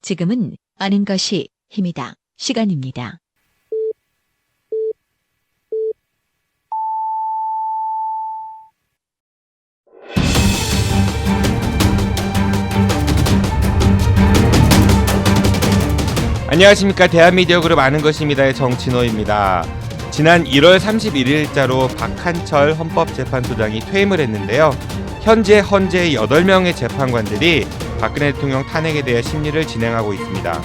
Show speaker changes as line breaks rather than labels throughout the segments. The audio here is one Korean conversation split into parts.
지금은 아는 것이 힘이다. 시간입니다.
안녕하십니까. 대한미디어그룹 아는 것입니다의 정진호입니다. 지난 1월 31일자로 박한철 헌법재판소장이 퇴임을 했는데요. 현재 헌재 8명의 재판관들이 박근혜 대통령 탄핵에 대해 심리를 진행하고 있습니다.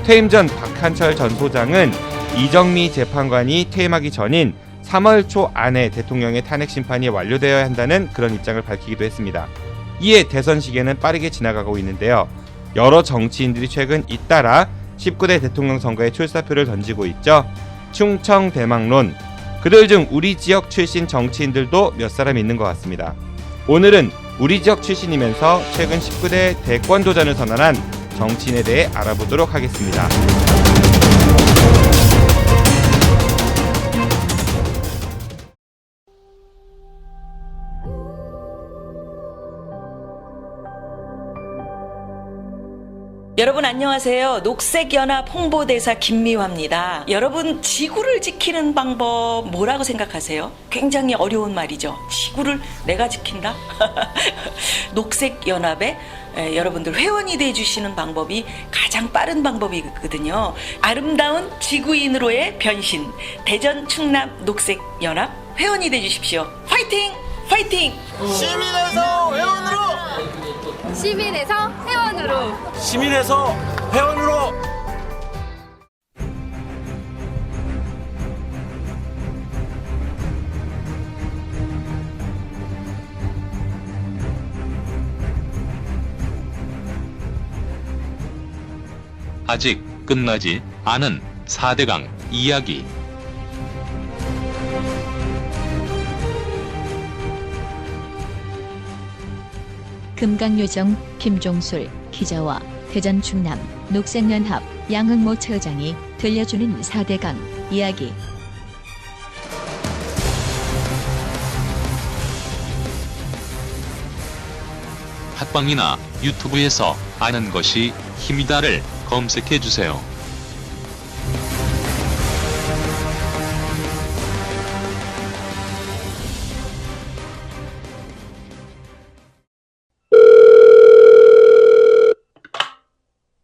퇴임 전 박한철 전 소장은 이정미 재판관이 퇴임하기 전인 3월 초 안에 대통령의 탄핵 심판이 완료되어야 한다는 그런 입장을 밝히기도 했습니다. 이에 대선 시기에는 빠르게 지나가고 있는데요. 여러 정치인들이 최근 잇따라 19대 대통령 선거에 출사표를 던지고 있죠. 충청 대망론. 그들 중 우리 지역 출신 정치인들도 몇 사람 있는 것 같습니다. 오늘은 우리 지역 출신이면서 최근 19대 대권 도전을 선언한 정치인에 대해 알아보도록 하겠습니다.
여러분 안녕하세요. 녹색연합 홍보대사 김미화입니다. 여러분 지구를 지키는 방법 뭐라고 생각하세요? 굉장히 어려운 말이죠. 지구를 내가 지킨다? 녹색연합에 여러분들 회원이 돼주시는 방법이 가장 빠른 방법이거든요. 아름다운 지구인으로의 변신. 대전 충남 녹색연합 회원이 돼주십시오. 파이팅! 파이팅!
시민에서 회원으로!
시민에서 회원으로.
시민에서 회원으로!
아직 끝나지 않은 4대강 이야기.
금강요정 김종술 기자와 대전 충남 녹색연합 양흥모 처장이 들려주는 4대강 이야기.
팟빵이나 유튜브에서 아는 것이 힘이다를 검색해 주세요.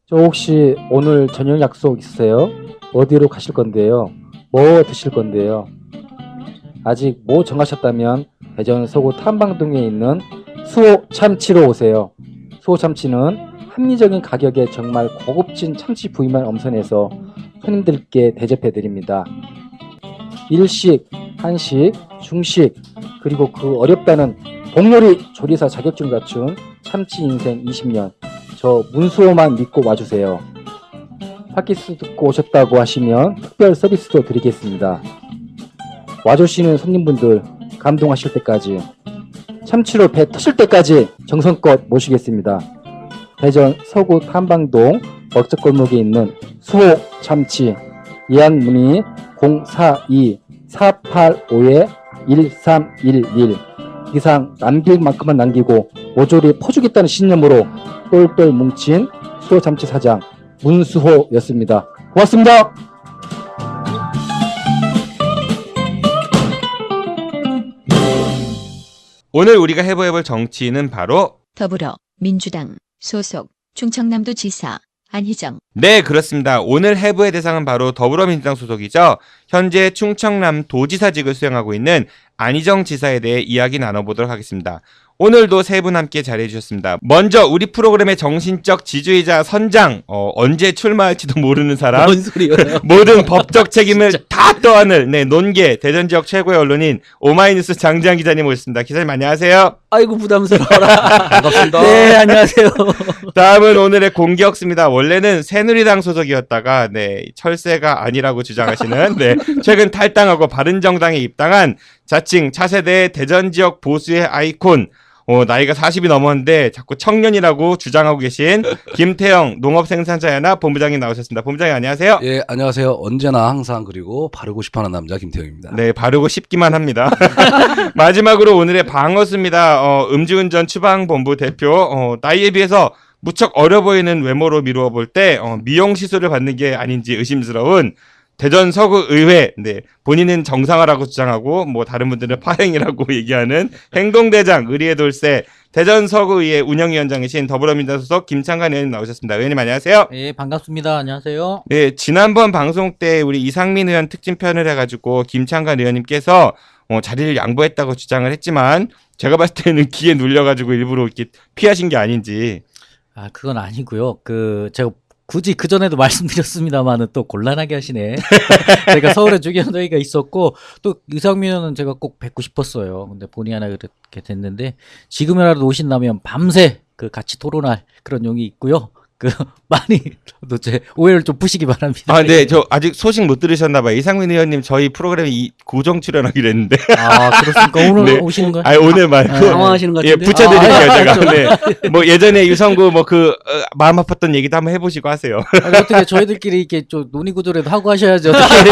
저 혹시 오늘 저녁 약속 있으세요? 어디로 가실 건데요? 뭐 드실 건데요? 아직 뭐 정하셨다면 대전 서구 탐방동에 있는 수호 참치로 오세요. 수호 참치는 합리적인 가격에 정말 고급진 참치 부위만 엄선해서 손님들께 대접해 드립니다. 일식, 한식, 중식, 그리고 그 어렵다는 복요리 조리사 자격증 갖춘 참치 인생 20년. 저 문수호만 믿고 와주세요. 팟캐스트 듣고 오셨다고 하시면 특별 서비스도 드리겠습니다. 와주시는 손님분들 감동하실 때까지, 참치로 배 터질 때까지 정성껏 모시겠습니다. 대전 서구 탐방동 먹적골목에 있는 수호 참치. 예약 문의 042-485-1311. 이상 남길 만큼만 남기고 모조리 퍼주겠다는 신념으로 똘똘 뭉친 수호 참치 사장 문수호였습니다. 고맙습니다.
오늘 우리가 해볼 정치인은 바로
더불어민주당 소속 충청남도 지사 안희정.
네, 그렇습니다. 오늘 해부의 대상은 바로 더불어민주당 소속이죠. 현재 충청남도지사직을 수행하고 있는 안희정 지사에 대해 이야기 나눠보도록 하겠습니다. 오늘도 세 분 함께 자리해 주셨습니다. 먼저 우리 프로그램의 정신적 지주이자 선장, 언제 출마할지도 모르는 사람,
뭔 소리예요?
모든 법적 책임을 다 떠안을 논계 대전 지역 최고의 언론인 오마이뉴스 장지한 기자님 모셨습니다. 기자님 안녕하세요.
아이고 부담스러워라.
반갑습니다.
네, 안녕하세요.
다음은 오늘의 공격수입니다. 원래는 새누리당 소속이었다가 철새가 아니라고 주장하시는 최근 탈당하고 바른정당에 입당한 자칭 차세대 대전 지역 보수의 아이콘, 나이가 40이 넘었는데 자꾸 청년이라고 주장하고 계신 김태형 농업생산자연합 본부장님 나오셨습니다. 본부장님 안녕하세요.
예, 안녕하세요. 언제나 항상 그리고 바르고 싶어하는 남자 김태형입니다.
네, 바르고 싶기만 합니다. 마지막으로 오늘의 방어수입니다. 음주운전 추방본부 대표, 나이에 비해서 무척 어려 보이는 외모로 미루어 볼 때 미용 시술을 받는 게 아닌지 의심스러운 대전 서구의회, 네, 본인은 정상화라고 주장하고 뭐 다른 분들은 파행이라고 얘기하는 행동대장 의리의 돌쇠 대전 서구의회 운영위원장이신 더불어민주당 소속 김창관 의원님 나오셨습니다. 의원님 안녕하세요.
네, 반갑습니다. 안녕하세요.
네, 지난번 방송 때 우리 이상민 의원 특집편을 해가지고 김창관 의원님께서 자리를 양보했다고 주장을 했지만 제가 봤을 때는 기에 눌려가지고 일부러 이렇게 피하신 게 아닌지.
아, 그건 아니고요. 제가 굳이 그전에도 말씀드렸습니다만은 또 곤란하게 하시네. 제가 서울에 주기현회의가 있었고 또 이상민 의원은 제가 꼭 뵙고 싶었어요. 근데 본의 아니게 그렇게 됐는데 지금이라도 오신다면 밤새 같이 토론할 그런 용이 있고요. 많이 또 제 오해를 좀 푸시기 바랍니다.
아, 네, 저 아직 소식 못 들으셨나봐요. 이상민 의원님 저희 프로그램에 고정 출연하기로 했는데.
아, 그렇습니까? 오늘
네.
오시는 거예요?
아니, 오늘 말고.
당황하시는 것 같은데.
예, 붙여드릴게요, 제가. 네. 뭐 예전에 유성구 마음 아팠던 얘기도 한번 해보시고 하세요.
아니, 어떻게 저희들끼리 이렇게 좀 논의 구조라도 하고 하셔야죠. 어떻게.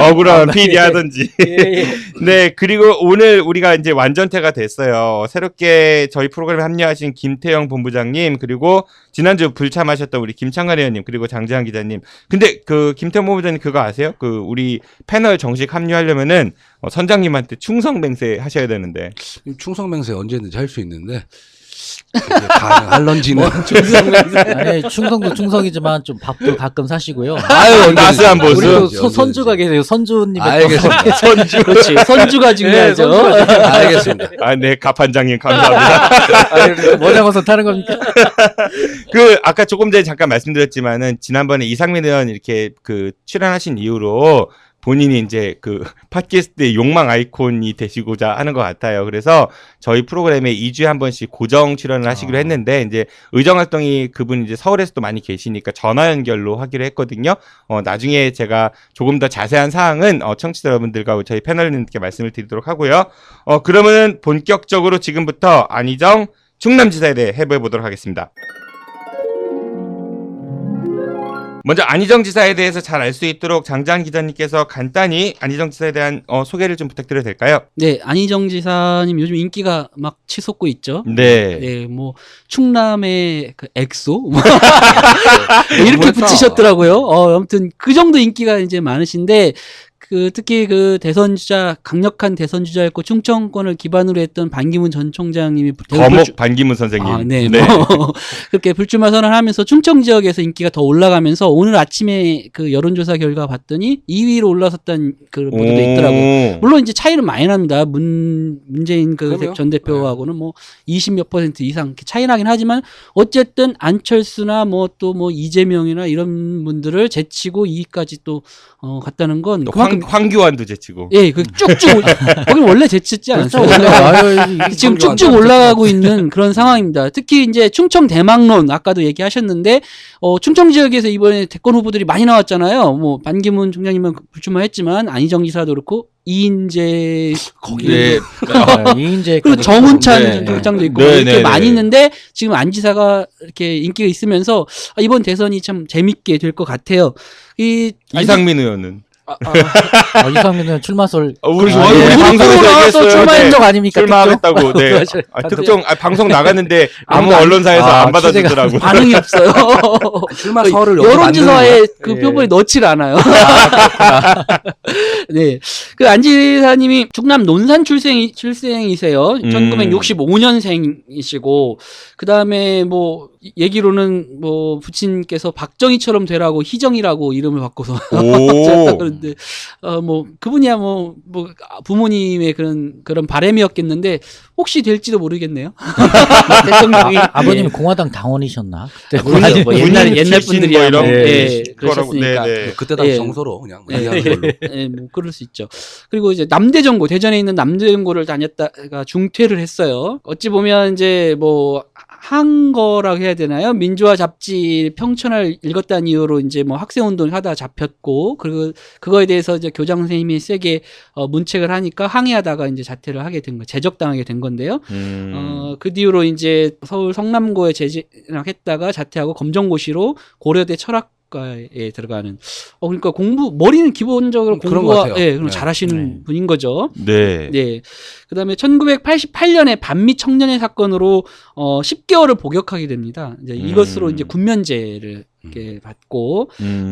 억울하면 PD 하든지.
예.
네, 그리고 오늘 우리가 이제 완전체가 됐어요. 새롭게 저희 프로그램에 합류하신 김태형 본부장님, 그리고 지난주 불참하셨던 우리 김창관 의원님, 그리고 장재환 기자님. 근데 김태형 본부장님 그거 아세요? 우리 패널 정식 합류하려면은 선장님한테 충성맹세 하셔야 되는데.
충성맹세 언제든지 할 수 있는데 이제 가능할런지는.
아니, 충성도 충성이지만 좀 밥도 가끔 사시고요.
아유, 나스한 보수.
우리 또 선주가 계세요. 선주님의
알겠습니다.
선주. 그렇지. 선주가 중요하죠.
알겠습니다.
아, 네, 가판장님 감사합니다.
뭐 잡아서 타는 겁니까?
아까 조금 전에 잠깐 말씀드렸지만은 지난번에 이상민 의원 이렇게 출연하신 이후로 본인이 이제 팟캐스트의 욕망 아이콘이 되시고자 하는 것 같아요. 그래서 저희 프로그램에 2주에 한 번씩 고정 출연을 하시기로 했는데, 이제 의정 활동이 그분 이제 서울에서도 많이 계시니까 전화 연결로 하기로 했거든요. 나중에 제가 조금 더 자세한 사항은 청취자 여러분들과 저희 패널님께 말씀을 드리도록 하고요. 그러면은 본격적으로 지금부터 안희정 충남지사에 대해 해부해 보도록 하겠습니다. 먼저 안희정 지사에 대해서 잘 알 수 있도록 장재환 기자님께서 간단히 안희정 지사에 대한 소개를 좀 부탁드려도 될까요?
네, 안희정 지사님 요즘 인기가 막 치솟고 있죠.
네.
네, 충남의 엑소 이렇게 붙이셨더라고요. 아무튼 그 정도 인기가 이제 많으신데. 특히 대선 주자, 강력한 대선 주자였고 충청권을 기반으로 했던 반기문 전 총장님이
거목 반기문 선생님.
아, 네. 그렇게 불출마 선언하면서 충청 지역에서 인기가 더 올라가면서 오늘 아침에 여론조사 결과 봤더니 2위로 올라섰다는 보도도 있더라고요. 물론 이제 차이는 많이 납니다. 문재인 전 대표하고는 20몇 % 이상 이렇게 차이 나긴 하지만 어쨌든 안철수나 이재명이나 이런 분들을 제치고 2위까지 또 갔다는 건 그만큼
황교안도 제치고.
예, 쭉쭉 거기는 원래 제치지 않았어요. 지금 쭉쭉 올라가고 있는 그런 상황입니다. 특히 이제 충청 대망론 아까도 얘기하셨는데 충청 지역에서 이번에 대권 후보들이 많이 나왔잖아요. 반기문 총장님은 불출마했지만 안희정 지사도 그렇고 이인재
네.
이인재
그리고 정운찬 총장도 있고
네,
이렇게 많이 있는데 지금 안 지사가 이렇게 인기가 있으면서 이번 대선이 참 재밌게 될 것 같아요.
이상민 의원은
이상민 의원 출마설
우리 방송에서 얘기했어요.
출마한 적 아닙니까?
출마하겠다고. 네. 특정 방송 나갔는데 아무 언론사에서 안 받아주더라고.
반응이 없어요.
출마설을
여론조사에 표본에 넣질 않아요. 네, 안 지사님이 충남 논산 출생이세요. 1965년생이시고 그 다음에 얘기로는 부친께서 박정희처럼 되라고 희정이라고 이름을 바꿔서 그런데 그분이야 부모님의 그런 바람이었겠는데 혹시 될지도 모르겠네요. 대통령이
아버님이 공화당 당원이셨나?
옛날 분들이야 그러셨으니까
그때 당시 정서로 그냥 얘기하는 걸로.
네, 그럴 수 있죠. 그리고 이제 남대전고 대전에 있는 남대전고를 다녔다가 중퇴를 했어요. 어찌 보면 이제 한거라고 해야 되나요? 민주화 잡지 평천을 읽었다는 이유로 이제 학생운동을 하다가 잡혔고, 그리고 그거에 대해서 이제 교장 선생님이 세게 문책을 하니까 항의하다가 이제 자퇴를 하게 된 거, 제적당하게 된 건데요. 그 뒤로 이제 서울 성남고에 재진학했다가 자퇴하고 검정고시로 고려대 철학 국가에 들어가는 그러니까 머리는 기본적으로
그런 것 같아요.
그럼
네.
잘하시는 분인 거죠.
네.
네. 그다음에 1988년에 반미 청년의 사건으로 10개월을 복역하게 됩니다. 이제 이것으로 이제 군면제를 이렇게 받고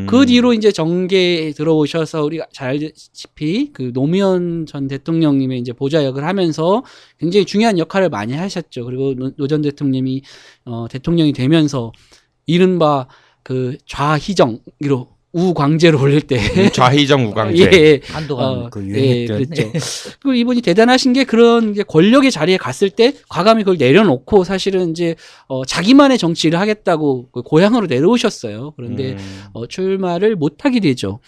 그 뒤로 이제 정계에 들어오셔서 우리가 잘 알다시피 그 노무현 전 대통령님의 이제 보좌역을 하면서 굉장히 중요한 역할을 많이 하셨죠. 그리고 노 전 대통령이 대통령이 되면서 이른바 그 좌희정으로 우광제로 올릴 때
좌희정 우광제.
예,
한동안 그 유행했던.
그렇죠. 그리고 이분이 대단하신 게 그런 이제 권력의 자리에 갔을 때 과감히 그걸 내려놓고 사실은 이제 자기만의 정치를 하겠다고 그 고향으로 내려오셨어요. 그런데 출마를 못하게 되죠.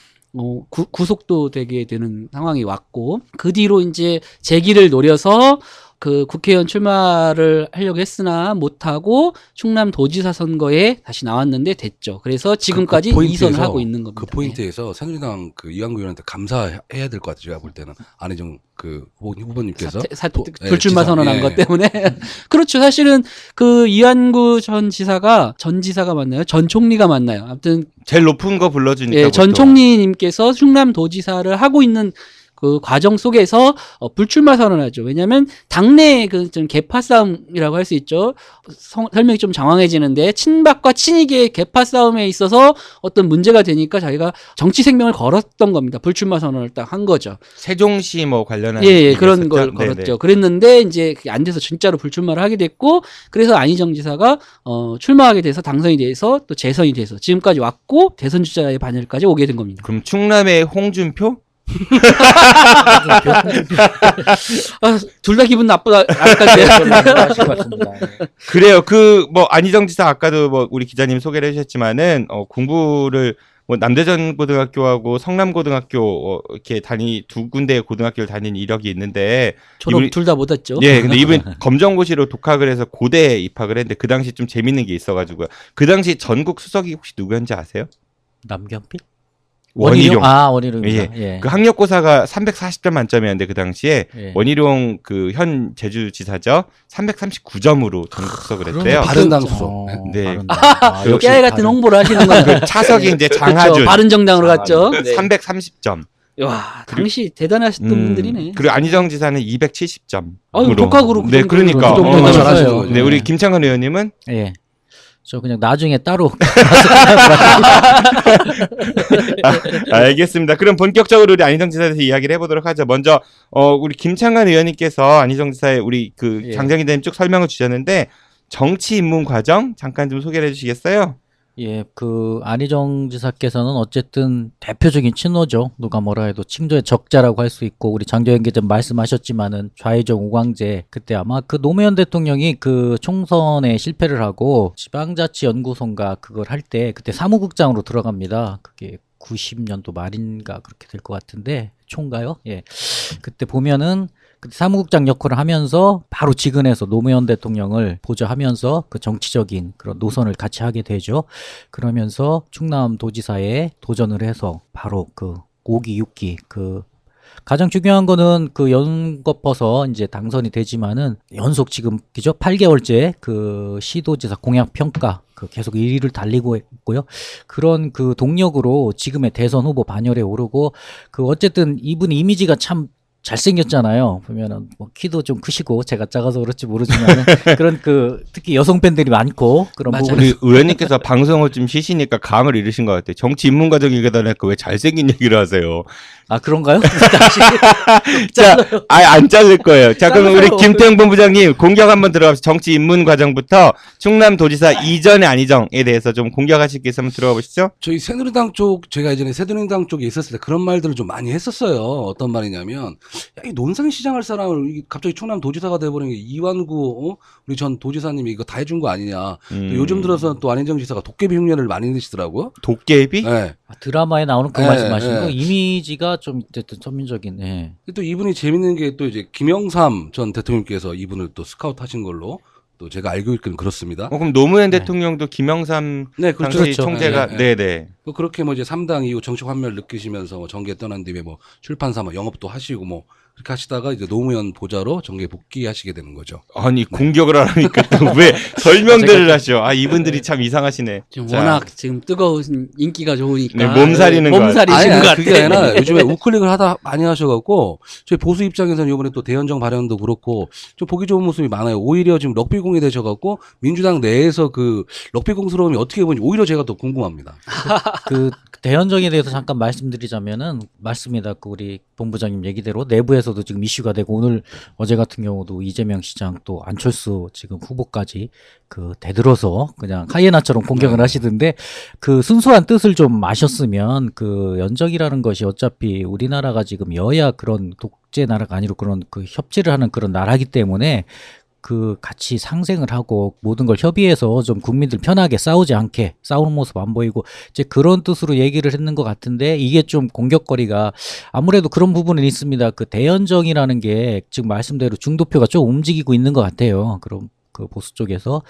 구속도 되게 되는 상황이 왔고 그 뒤로 이제 재기를 노려서 그 국회의원 출마를 하려고 했으나 못하고 충남도지사 선거에 다시 나왔는데 됐죠. 그래서 지금까지 이선을 하고 있는 겁니다.
그 포인트에서 새누리당 그 이완구 의원한테 감사해야 될 것 같아요. 제가 볼 때는 안희정 그 후보님께서
불출마
지사,
선언한
예.
것 때문에 그렇죠. 사실은 그 이완구 전 지사가 맞나요? 전 총리가 맞나요? 아무튼
제일 높은 거 불러주니까.
예, 전
보통.
총리님께서 충남도지사를 하고 있는 그 과정 속에서 불출마 선언하죠. 왜냐하면 당내 그 좀 계파 싸움이라고 할 수 있죠. 설명이 좀 장황해지는데 친박과 친이계의 계파 싸움에 있어서 어떤 문제가 되니까 자기가 정치 생명을 걸었던 겁니다. 불출마 선언을 딱 한 거죠.
세종시 뭐 관련한.
예, 그런 걸
네네.
걸었죠. 그랬는데 이제 그게 안 돼서 진짜로 불출마를 하게 됐고 그래서 안희정 지사가 출마하게 돼서 당선이 돼서 또 재선이 돼서 지금까지 왔고 대선 주자의 반열까지 오게 된 겁니다.
그럼 충남의 홍준표?
둘 다 기분 나쁘다는데요.
그래요. 그 뭐 안희정 지사 아까도 뭐 우리 기자님 소개를 해주셨지만은 공부를 뭐 남대전 고등학교하고 성남고등학교 이렇게 두 군데의 고등학교를 다닌 이력이 있는데
졸업 둘 다 못했죠.
예, 근데 이분 검정고시로 독학을 해서 고대에 입학을 했는데 그 당시 좀 재밌는 게 있어가지고요. 그 당시 전국 수석이 혹시 누구였는지 아세요?
남경필?
원희룡.
원희룡입니다.
예. 그 학력고사가 340점 만점이었는데 그 당시에
예.
원희룡 그 현 제주지사죠 339점으로 전국 수석을 했대요.
바른당 수석.
네.
역시 깨알 같은 홍보를 하시는 건
그 차석이 이제 장하준.
그렇죠. 바른정당으로 갔죠. 네.
330점.
와, 당시 대단하셨던 분들이네.
그리고 안희정 지사는 270점.
아유, 독학으로.
네, 그러니까.
잘하시는 거죠.
네, 우리 김창헌 의원님은
예. 저 그냥 나중에 따로.
알겠습니다. 그럼 본격적으로 우리 안희정 지사에 대해서 이야기를 해보도록 하죠. 먼저 우리 김창헌 의원님께서 안희정 지사의 우리 그 장장 기자님 쭉 설명을 주셨는데 정치 입문 과정 잠깐 좀 소개를 해주시겠어요?
예, 그 안희정 지사께서는 어쨌든 대표적인 친노죠. 누가 뭐라 해도 칭조의 적자라고 할 수 있고 우리 장조영 기자 말씀하셨지만은 좌희정 우광제 그때 아마 그 노무현 대통령이 그 총선에 실패를 하고 지방자치연구소인가 그걸 할 때 그때 사무국장으로 들어갑니다. 그게 90년도 말인가 그렇게 될 것 같은데 총가요? 예, 그때 보면은 그때 사무국장 역할을 하면서 바로 직은해서 노무현 대통령을 보좌하면서 그 정치적인 그런 노선을 같이 하게 되죠. 그러면서 충남도지사에 도전을 해서 바로 그 5기, 6기 그 가장 중요한 거는 그 연거퍼서 이제 당선이 되지만은 연속 지금 그죠? 8개월째 그 시도지사 공약 평가 그 계속 1위를 달리고 있고요. 그런 그 동력으로 지금의 대선 후보 반열에 오르고 그 어쨌든 이분 이미지가 참 잘생겼잖아요. 보면은 뭐 키도 좀 크시고 제가 작아서 그렇지 모르지만 그런 그 특히 여성 팬들이 많고 그런 부분.
우리 의원님께서 방송을 좀 쉬시니까 감을 잃으신 것 같아요. 정치 입문 과정 얘기하다 보니까 왜 잘생긴 얘기를 하세요?
아 그런가요?
자, 안 자를 거예요. 자, 그럼 우리 김태형 본부장님 공격 한번 들어가서 정치 입문 과정부터 충남도지사 이전의 안희정에 대해서 좀 공격하실 게 있으면 들어가 보시죠.
저희 새누리당 쪽 제가 예전에 새누리당 쪽에 있었을 때 그런 말들을 좀 많이 했었어요. 어떤 말이냐면 야, 이 논산시장 할 사람을 갑자기 충남도지사가 돼버린 게 이완구 우리 전 도지사님이 이거 다 해준 거 아니냐. 또 요즘 들어서 또 안희정 지사가 도깨비 흉내를 많이 내시더라고요.
도깨비?
네.
드라마에 나오는 그 말씀하시는 거 이미지가 좀 어쨌든 선민적인. 예.
또 이분이 재밌는 게 또 이제 김영삼 전 대통령께서 이분을 또 스카우트 하신 걸로 또 제가 알고 있기는 그렇습니다.
그럼 노무현 대통령도 김영삼
네,
당시
그렇죠.
총재가
네.
네네.
그렇게 뭐 이제 3당 이후 정치 환멸 느끼시면서 뭐 정계 떠난 뒤에 뭐 출판사 뭐 영업도 하시고 뭐 그렇게 하시다가 이제 노무현 보좌로 정계 복귀하시게 되는 거죠.
아니 공격을 하니까 또 왜 설명들을 하셔? 아 이분들이 참 이상하시네.
지금
자,
워낙 지금 뜨거운 인기가 좋으니까
네, 몸살이는 것
몸살이시는 것
그게
같아요.
아니라 요즘에 우클릭을 하다 많이 하셔갖고 저희 보수 입장에서는 이번에 또 대연정 발언도 그렇고 좀 보기 좋은 모습이 많아요. 오히려 지금 럭비공이 되셔갖고 민주당 내에서 그 럭비공스러움이 어떻게 보는지 오히려 제가 더 궁금합니다.
그 대연정에 대해서 잠깐 말씀드리자면은 맞습니다. 그 우리 본부장님 얘기대로 내부에서도 지금 이슈가 되고 오늘 어제 같은 경우도 이재명 시장 또 안철수 지금 후보까지 그 대들어서 그냥 하이에나처럼 공격을 하시던데 그 순수한 뜻을 좀 아셨으면 그 연정이라는 것이 어차피 우리나라가 지금 여야 그런 독재 나라가 아니고 그런 그 협치를 하는 그런 나라기 때문에 그 같이 상생을 하고 모든 걸 협의해서 좀 국민들 편하게 싸우지 않게 싸우는 모습 안 보이고 이제 그런 뜻으로 얘기를 했는 것 같은데 이게 좀 공격거리가 아무래도 그런 부분은 있습니다. 그 대연정이라는 게 지금 말씀대로 중도표가 좀 움직이고 있는 것 같아요. 그럼 그 보수 쪽에서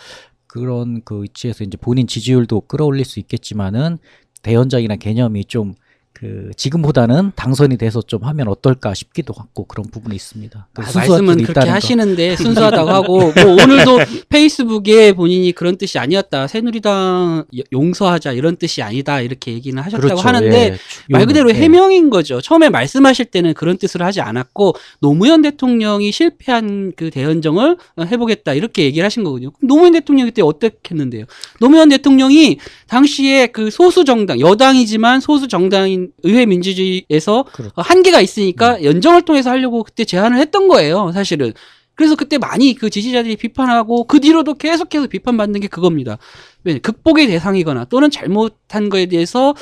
그런 그 위치에서 이제 본인 지지율도 끌어올릴 수 있겠지만은 대연정이라는 개념이 좀 그 지금보다는 당선이 돼서 좀 하면 어떨까 싶기도 하고 그런 부분이 있습니다.
말씀은 그렇게 하시는데 순수하다고 하고 뭐 오늘도 페이스북에 본인이 그런 뜻이 아니었다. 새누리당 용서하자 이런 뜻이 아니다. 이렇게 얘기는 하셨다고
그렇죠.
하는데
예.
말 그대로
예.
해명인 거죠. 처음에 말씀하실 때는 그런 뜻을 하지 않았고 노무현 대통령이 실패한 그 대연정을 해보겠다 이렇게 얘기를 하신 거거든요. 그럼 노무현 대통령이 그때 어떻게 했는데요? 노무현 대통령이 당시에 그 소수 정당 여당이지만 소수 정당인 의회 민주주의에서
그렇죠.
한계가 있으니까 연정을 통해서 하려고 그때 제안을 했던 거예요, 사실은. 그래서 그때 많이 그 지지자들이 비판하고 그 뒤로도 계속해서 비판받는 게 그겁니다. 왜 극복의 대상이거나 또는 잘못한 거에 대해서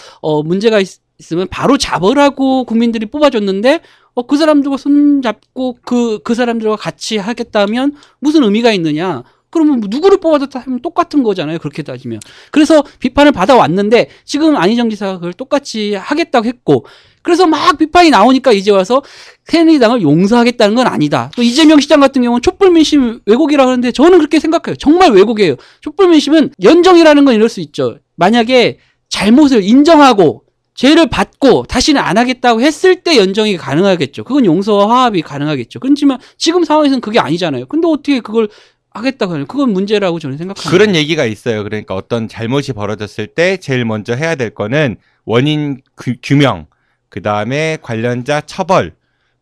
문제가 있으면 바로 잡으라고 국민들이 뽑아줬는데 그 사람들과 손잡고 그 사람들과 같이 하겠다면 무슨 의미가 있느냐? 그러면 누구를 뽑아줬다 하면 똑같은 거잖아요. 그렇게 따지면. 그래서 비판을 받아왔는데 지금 안희정 지사가 그걸 똑같이 하겠다고 했고 그래서 막 비판이 나오니까 이제 와서 새누리당을 용서하겠다는 건 아니다. 또 이재명 시장 같은 경우는 촛불민심 왜곡이라고 하는데 저는 그렇게 생각해요. 정말 왜곡이에요. 촛불민심은 연정이라는 건 이럴 수 있죠. 만약에 잘못을 인정하고 죄를 받고 다시는 안 하겠다고 했을 때 연정이 가능하겠죠. 그건 용서와 화합이 가능하겠죠. 그렇지만 지금 상황에서는 그게 아니잖아요. 근데 어떻게 그걸 하겠다고 하는 그건 문제라고 저는 생각합니다.
그런 얘기가 있어요. 그러니까 어떤 잘못이 벌어졌을 때 제일 먼저 해야 될 거는 원인 규명, 그 다음에 관련자 처벌,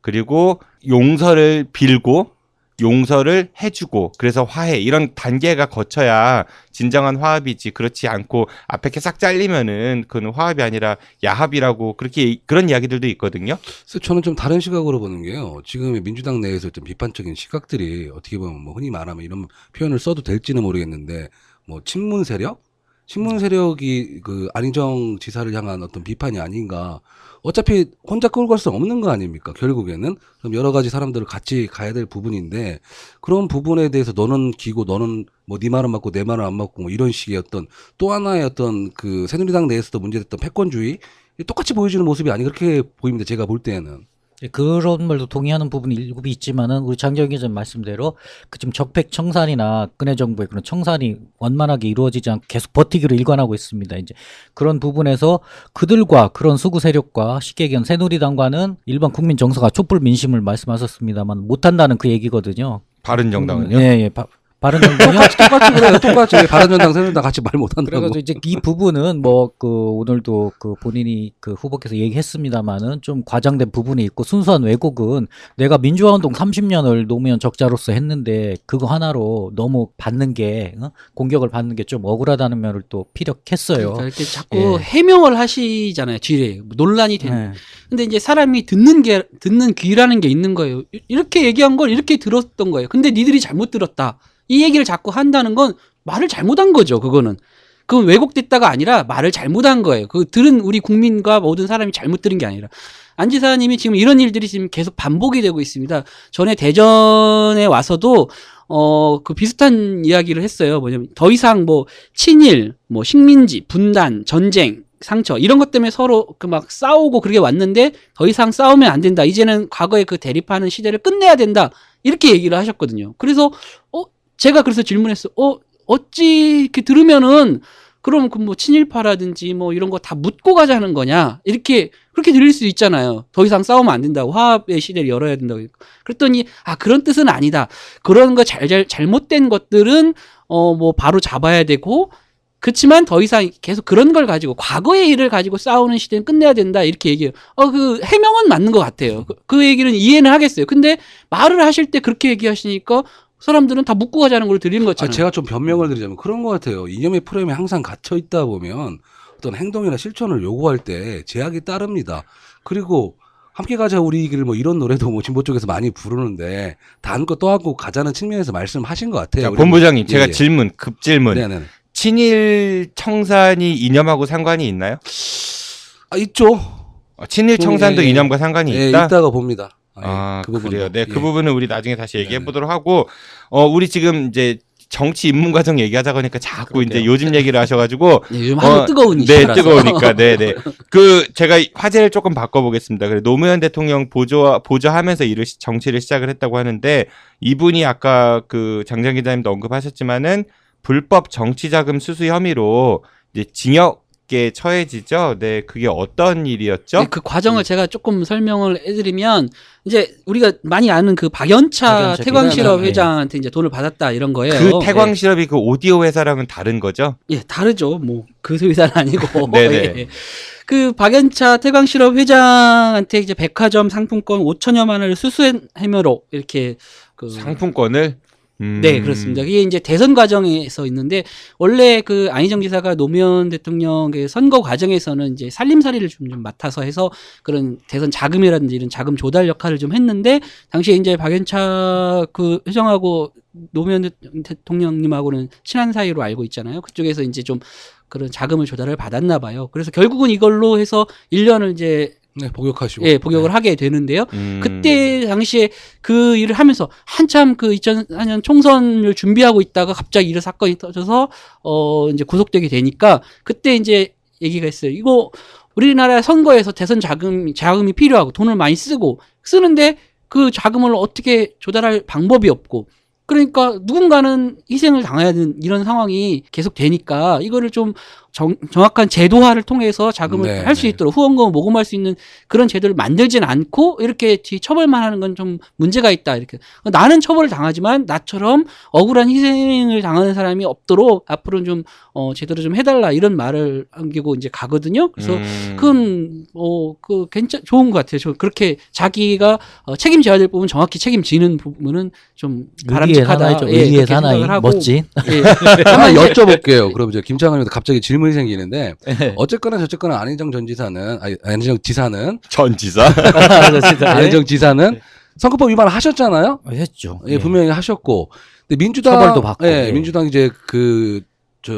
그리고 용서를 빌고 용서를 해주고 그래서 화해 이런 단계가 거쳐야 진정한 화합이지 그렇지 않고 앞에 이렇게 싹 잘리면은 그건 화합이 아니라 야합이라고 그런 이야기들도 있거든요.
그래서 저는 좀 다른 시각으로 보는 게요. 지금 민주당 내에서 좀 비판적인 시각들이 어떻게 보면 뭐 흔히 말하면 이런 표현을 써도 될지는 모르겠는데 뭐 친문 세력이 그 안희정 지사를 향한 어떤 비판이 아닌가. 어차피 혼자 끌고 갈 수 없는 거 아닙니까? 결국에는 그럼 여러 가지 사람들을 같이 가야 될 부분인데 그런 부분에 대해서 너는 기고 너는 뭐 네 말은 맞고 내 말은 안 맞고 뭐 이런 식의 어떤 또 하나의 어떤 그 새누리당 내에서도 문제됐던 패권주의 똑같이 보여주는 모습이 아니 그렇게 보입니다. 제가 볼 때는.
그런 말도 동의하는 부분이 일부 있지만은 우리 장경 기자님 말씀대로 그 지금 적폐 청산이나 근해 정부의 그런 청산이 원만하게 이루어지지 않고 계속 버티기로 일관하고 있습니다. 이제 그런 부분에서 그들과 그런 수구 세력과 쉽게 얘기하면 새누리당과는 일반 국민 정서가 촛불 민심을 말씀하셨습니다만 못한다는 그 얘기거든요.
바른정당은요?
예. 바른정당이요?
똑같이 그래요. 똑같이 바른정당 새누리당 같이 말 못한다고.
그래가지고 이제 이 부분은 뭐 그 오늘도 그 본인이 그 후보께서 얘기했습니다만은 좀 과장된 부분이 있고 순수한 왜곡은 내가 민주화운동 30년을 노무현 적자로서 했는데 그거 하나로 너무 받는 게 공격을 받는 게 좀 억울하다는 면을 또 피력했어요.
그러니까 이렇게 자꾸 해명을 하시잖아요. 뒤에 논란이 되는. 근데 이제 사람이 듣는 귀라는 게 있는 거예요. 이렇게 얘기한 걸 이렇게 들었던 거예요. 근데 니들이 잘못 들었다. 이 얘기를 자꾸 한다는 건 말을 잘못한 거죠. 그건 왜곡됐다가 아니라 말을 잘못한 거예요. 그 들은 우리 국민과 모든 사람이 잘못 들은 게 아니라. 안 지사님이 지금 이런 일들이 지금 계속 반복이 되고 있습니다. 전에 대전에 와서도 그 비슷한 이야기를 했어요. 뭐냐면 더 이상 뭐 친일, 뭐 식민지, 분단, 전쟁, 상처 이런 것 때문에 서로 그 막 싸우고 그렇게 왔는데 더 이상 싸우면 안 된다. 이제는 과거의 그 대립하는 시대를 끝내야 된다. 이렇게 얘기를 하셨거든요. 그래서 제가 그래서 질문했어. 어찌 이렇게 들으면은 그럼 그 뭐 친일파라든지 뭐 이런 거 다 묻고 가자는 거냐? 이렇게 그렇게 들릴 수 있잖아요. 더 이상 싸우면 안 된다고, 화합의 시대를 열어야 된다고. 그랬더니 그런 뜻은 아니다. 그런 거 잘못된 것들은 뭐 바로 잡아야 되고, 그렇지만 더 이상 계속 그런 걸 가지고 과거의 일을 가지고 싸우는 시대는 끝내야 된다, 이렇게 얘기해요. 그 해명은 맞는 것 같아요. 그 얘기는 이해는 하겠어요. 근데 말을 하실 때 그렇게 얘기하시니까 사람들은 다 묻고 가자는 걸 들리는 것처럼.
제가 좀 변명을 드리자면 그런 것 같아요. 이념의 프레임에 항상 갇혀 있다 보면 어떤 행동이나 실천을 요구할 때 제약이 따릅니다. 그리고 함께 가자 우리 이 길 뭐 이런 노래도 뭐 진보 쪽에서 많이 부르는데 다 안고 또 안고 가자는 측면에서 말씀하신 것 같아요.
자, 본부장님, 제가
예.
급질문.
네네.
친일 청산이 이념하고 상관이 있나요?
있죠.
친일 청산도
예,
이념과 상관이
예,
있다?
있다가 봅니다.
그 그래요. 네,
예.
그 부분은 우리 나중에 다시 얘기해
네네.
보도록 하고, 우리 지금 이제 정치 입문 과정 얘기하자고 하니까 자꾸 이제 요즘 얘기를 하셔가지고.
네, 요즘 하도 뜨거운
네,
이슈라서.
뜨거우니까. 네네. 제가 화제를 조금 바꿔보겠습니다. 그래, 노무현 대통령 보좌하면서 정치를 시작을 했다고 하는데, 이분이 아까 장정 기자님도 언급하셨지만은 불법 정치자금 수수 혐의로 이제 징역에 처해지죠. 네, 그게 어떤 일이었죠?
네, 그 과정을 제가 조금 설명을 해드리면, 이제 우리가 많이 아는 그 박연차 태광실업 회장한테 이제 돈을 받았다 이런 거예요.
그 태광실업이 그 오디오 회사랑은 다른 거죠?
예, 다르죠. 뭐 그 회사는 아니고.
네네.
예. 그 박연차 태광실업 회장한테 이제 백화점 상품권 5천여만 원을 수수한 혐의로 이렇게
상품권을.
네, 그렇습니다. 그게 이제 대선 과정에서 있는데, 원래 안희정 지사가 노무현 대통령의 선거 과정에서는 이제 살림살이를 좀 맡아서 해서 그런 대선 자금이라든지 이런 자금 조달 역할을 좀 했는데, 당시에 이제 박연차 회장하고 노무현 대통령님하고는 친한 사이로 알고 있잖아요. 그쪽에서 이제 좀 그런 자금을 조달을 받았나 봐요. 그래서 결국은 이걸로 해서 1년을 이제
복역하시고.
예, 복역을 하게 되는데요. 그때 당시에 그 일을 하면서 한참 2004년 총선을 준비하고 있다가 갑자기 이런 사건이 터져서 이제 구속되게 되니까 그때 이제 얘기가 있어요. 이거 우리나라 선거에서 대선 자금이 필요하고 돈을 많이 쓰는데 그 자금을 어떻게 조달할 방법이 없고, 그러니까 누군가는 희생을 당해야 되는 이런 상황이 계속 되니까 이거를 좀 정확한 제도화를 통해서 자금을 할 수 있도록 후원금을 모금할 수 있는 그런 제도를 만들진 않고 이렇게 처벌만 하는 건 좀 문제가 있다. 이렇게 나는 처벌을 당하지만 나처럼 억울한 희생을 당하는 사람이 없도록 앞으로는 좀 제대로 좀 해달라 이런 말을 안기고 이제 가거든요. 그래서 그건 좋은 것 같아요. 저 그렇게 자기가 책임져야 될 부분 정확히 책임지는 부분은 좀 바람직하다.
의리의 사나이 멋진.
예.
하나 여쭤볼게요. 그럼 이제 김창환님도 갑자기 질문이 생기는데 어쨌거나 저쨌거나 안희정 지사는 안희정 지사는 선거법 위반을 하셨잖아요.
했죠.
예, 분명히 하셨고, 근데 민주당
처벌도 받고.
민주당 이제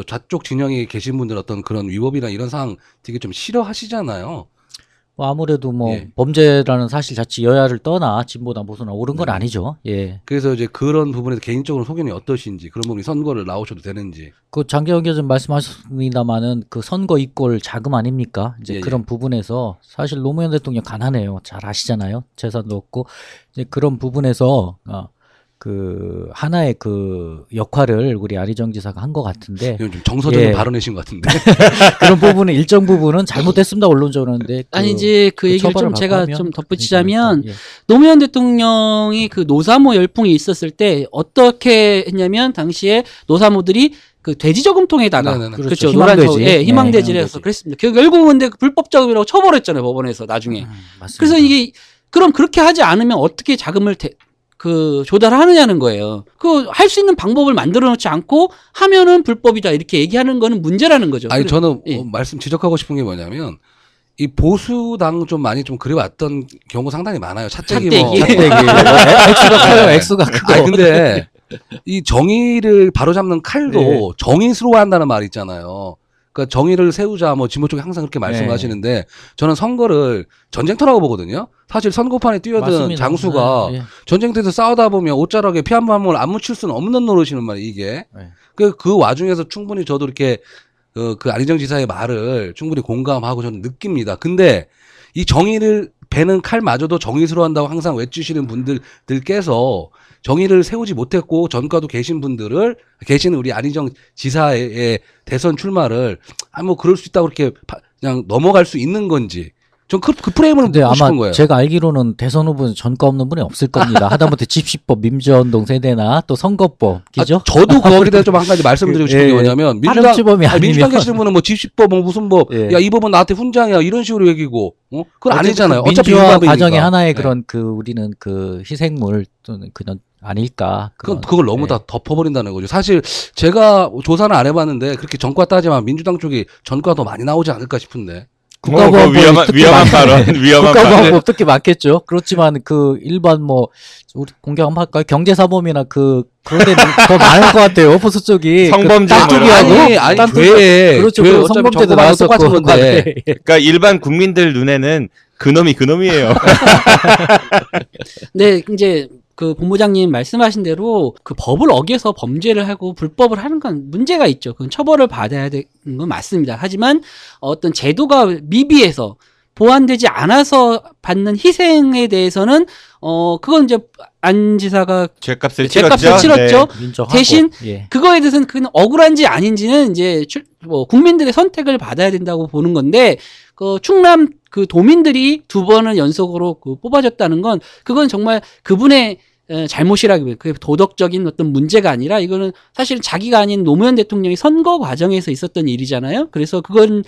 좌쪽 진영에 계신 분들 어떤 그런 위법이나 이런 상황 되게 좀 싫어하시잖아요.
아무래도 범죄라는 사실 자체 여야를 떠나 진보나 보수나 옳은 건
네.
아니죠. 예.
그래서 이제 그런 부분에서 개인적으로 소견이 어떠신지, 그런 부분이 선거를 나오셔도 되는지.
장기영 교수님 말씀하셨습니다만은 선거 이꼴 자금 아닙니까? 이제 그런 부분에서 사실 노무현 대통령 가난해요. 잘 아시잖아요. 재산도 없고 이제 그런 부분에서 하나의 역할을 우리 안희정 지사가 한 것 같은데.
좀 정서적인 발언이신 것 같은데.
그런 부분은 일정 부분은 잘못됐습니다. 언론적으로는데.
아니 이제 그 얘기를 좀 제가 좀 덧붙이자면 노무현 대통령이 노사모 열풍이 있었을 때 어떻게 했냐면 당시에 노사모들이 돼지 저금통에다가 그렇죠.
희망돼지.
희망돼지를 해서 그랬습니다. 결국은 근데 불법 자금이라고 처벌했잖아요, 법원에서 나중에. 그래서 이게 그럼 그렇게 하지 않으면 어떻게 자금을 조달하느냐는 거예요. 할 수 있는 방법을 만들어 놓지 않고 하면은 불법이다 이렇게 얘기하는 거는 문제라는 거죠.
아니 저는 말씀 지적하고 싶은 게 뭐냐면 이 보수당 좀 많이 좀 그래왔던 경우 상당히 많아요. 차떼기
액수가 커요. 액수가 크고.
아니 근데 이 정의를 바로잡는 칼도 정의스러워한다는 말이 있잖아요. 그러니까 정의를 세우자 진보 쪽에 항상 그렇게 말씀하시는데 저는 선거를 전쟁터라고 보거든요. 사실 선거판에 뛰어든
맞습니다.
장수가 전쟁터에서 싸우다 보면 옷자락에 피 한 방울 안 묻힐 수는 없는 노릇이란 말이에요, 이게. 그 와중에서 충분히 저도 이렇게 안희정 지사의 말을 충분히 공감하고 저는 느낍니다. 근데 이 정의를 베는 칼마저도 정의스러워한다고 항상 외치시는 분들께서 정의를 세우지 못했고 전과도 계신 우리 안희정 지사의 대선 출마를 뭐 그럴 수 있다고 그렇게 그냥 넘어갈 수 있는 건지 전 그 프레임을
근데
묻고 싶은
아마
거예요.
제가 알기로는 대선 후보는 전과 없는 분이 없을 겁니다. 하다못해 집시법, 민주화운동 세대나 또 선거법, 그죠?
저도 거기에 대해서 좀 한 가지 말씀드리고 싶은 게 뭐냐면
파렴치범이
민주당 계시는 분은 뭐 집시법 뭐 무슨 법,
예.
야 이 법은 나한테 훈장이야 이런 식으로 얘기고, 그건 아니잖아요. 어차피
민주화
율법이니까.
과정의 하나의
네.
그런 그 우리는 그 희생물 또는 그냥 아닐까.
그걸 너무
네.
다 덮어버린다는 거죠. 사실 제가 조사는 안 해봤는데 그렇게 전과 따지면 민주당 쪽이 전과 더 많이 나오지 않을까 싶은데.
국가보안법
위험한 발언, 위험한 발언.
국가보안법 특히 맞겠죠. 그렇지만 그 일반 뭐 우리 공개 한번 할까요? 경제사범이나 그런 데는 더 많을 것 같아요. 보수 쪽이
성범죄
그 쪽이하고
아니 죄
그렇죠.
죄
그
어차피
성범죄도
정보가
나왔었고
똑같은 건데.
그러니까 일반 국민들 눈에는 그놈이 그놈이에요.
네, 이제 그 본부장님 말씀하신 대로 그 법을 어겨서 범죄를 하고 불법을 하는 건 문제가 있죠. 그건 처벌을 받아야 되는 건 맞습니다. 하지만 어떤 제도가 미비해서 보완되지 않아서 받는 희생에 대해서는 그건 이제 안 지사가
죄값을
죄값을 치렀죠.
민정하고.
대신
예.
그거에 대해서는 그건 억울한지 아닌지는 이제 국민들의 선택을 받아야 된다고 보는 건데 그 충남 그 도민들이 2번을 연속으로 그 뽑아줬다는 건 그건 정말 그분의 잘못이라기보다 그게 도덕적인 어떤 문제가 아니라 이거는 사실은 자기가 아닌 노무현 대통령이 선거 과정에서 있었던 일이잖아요. 그래서 그건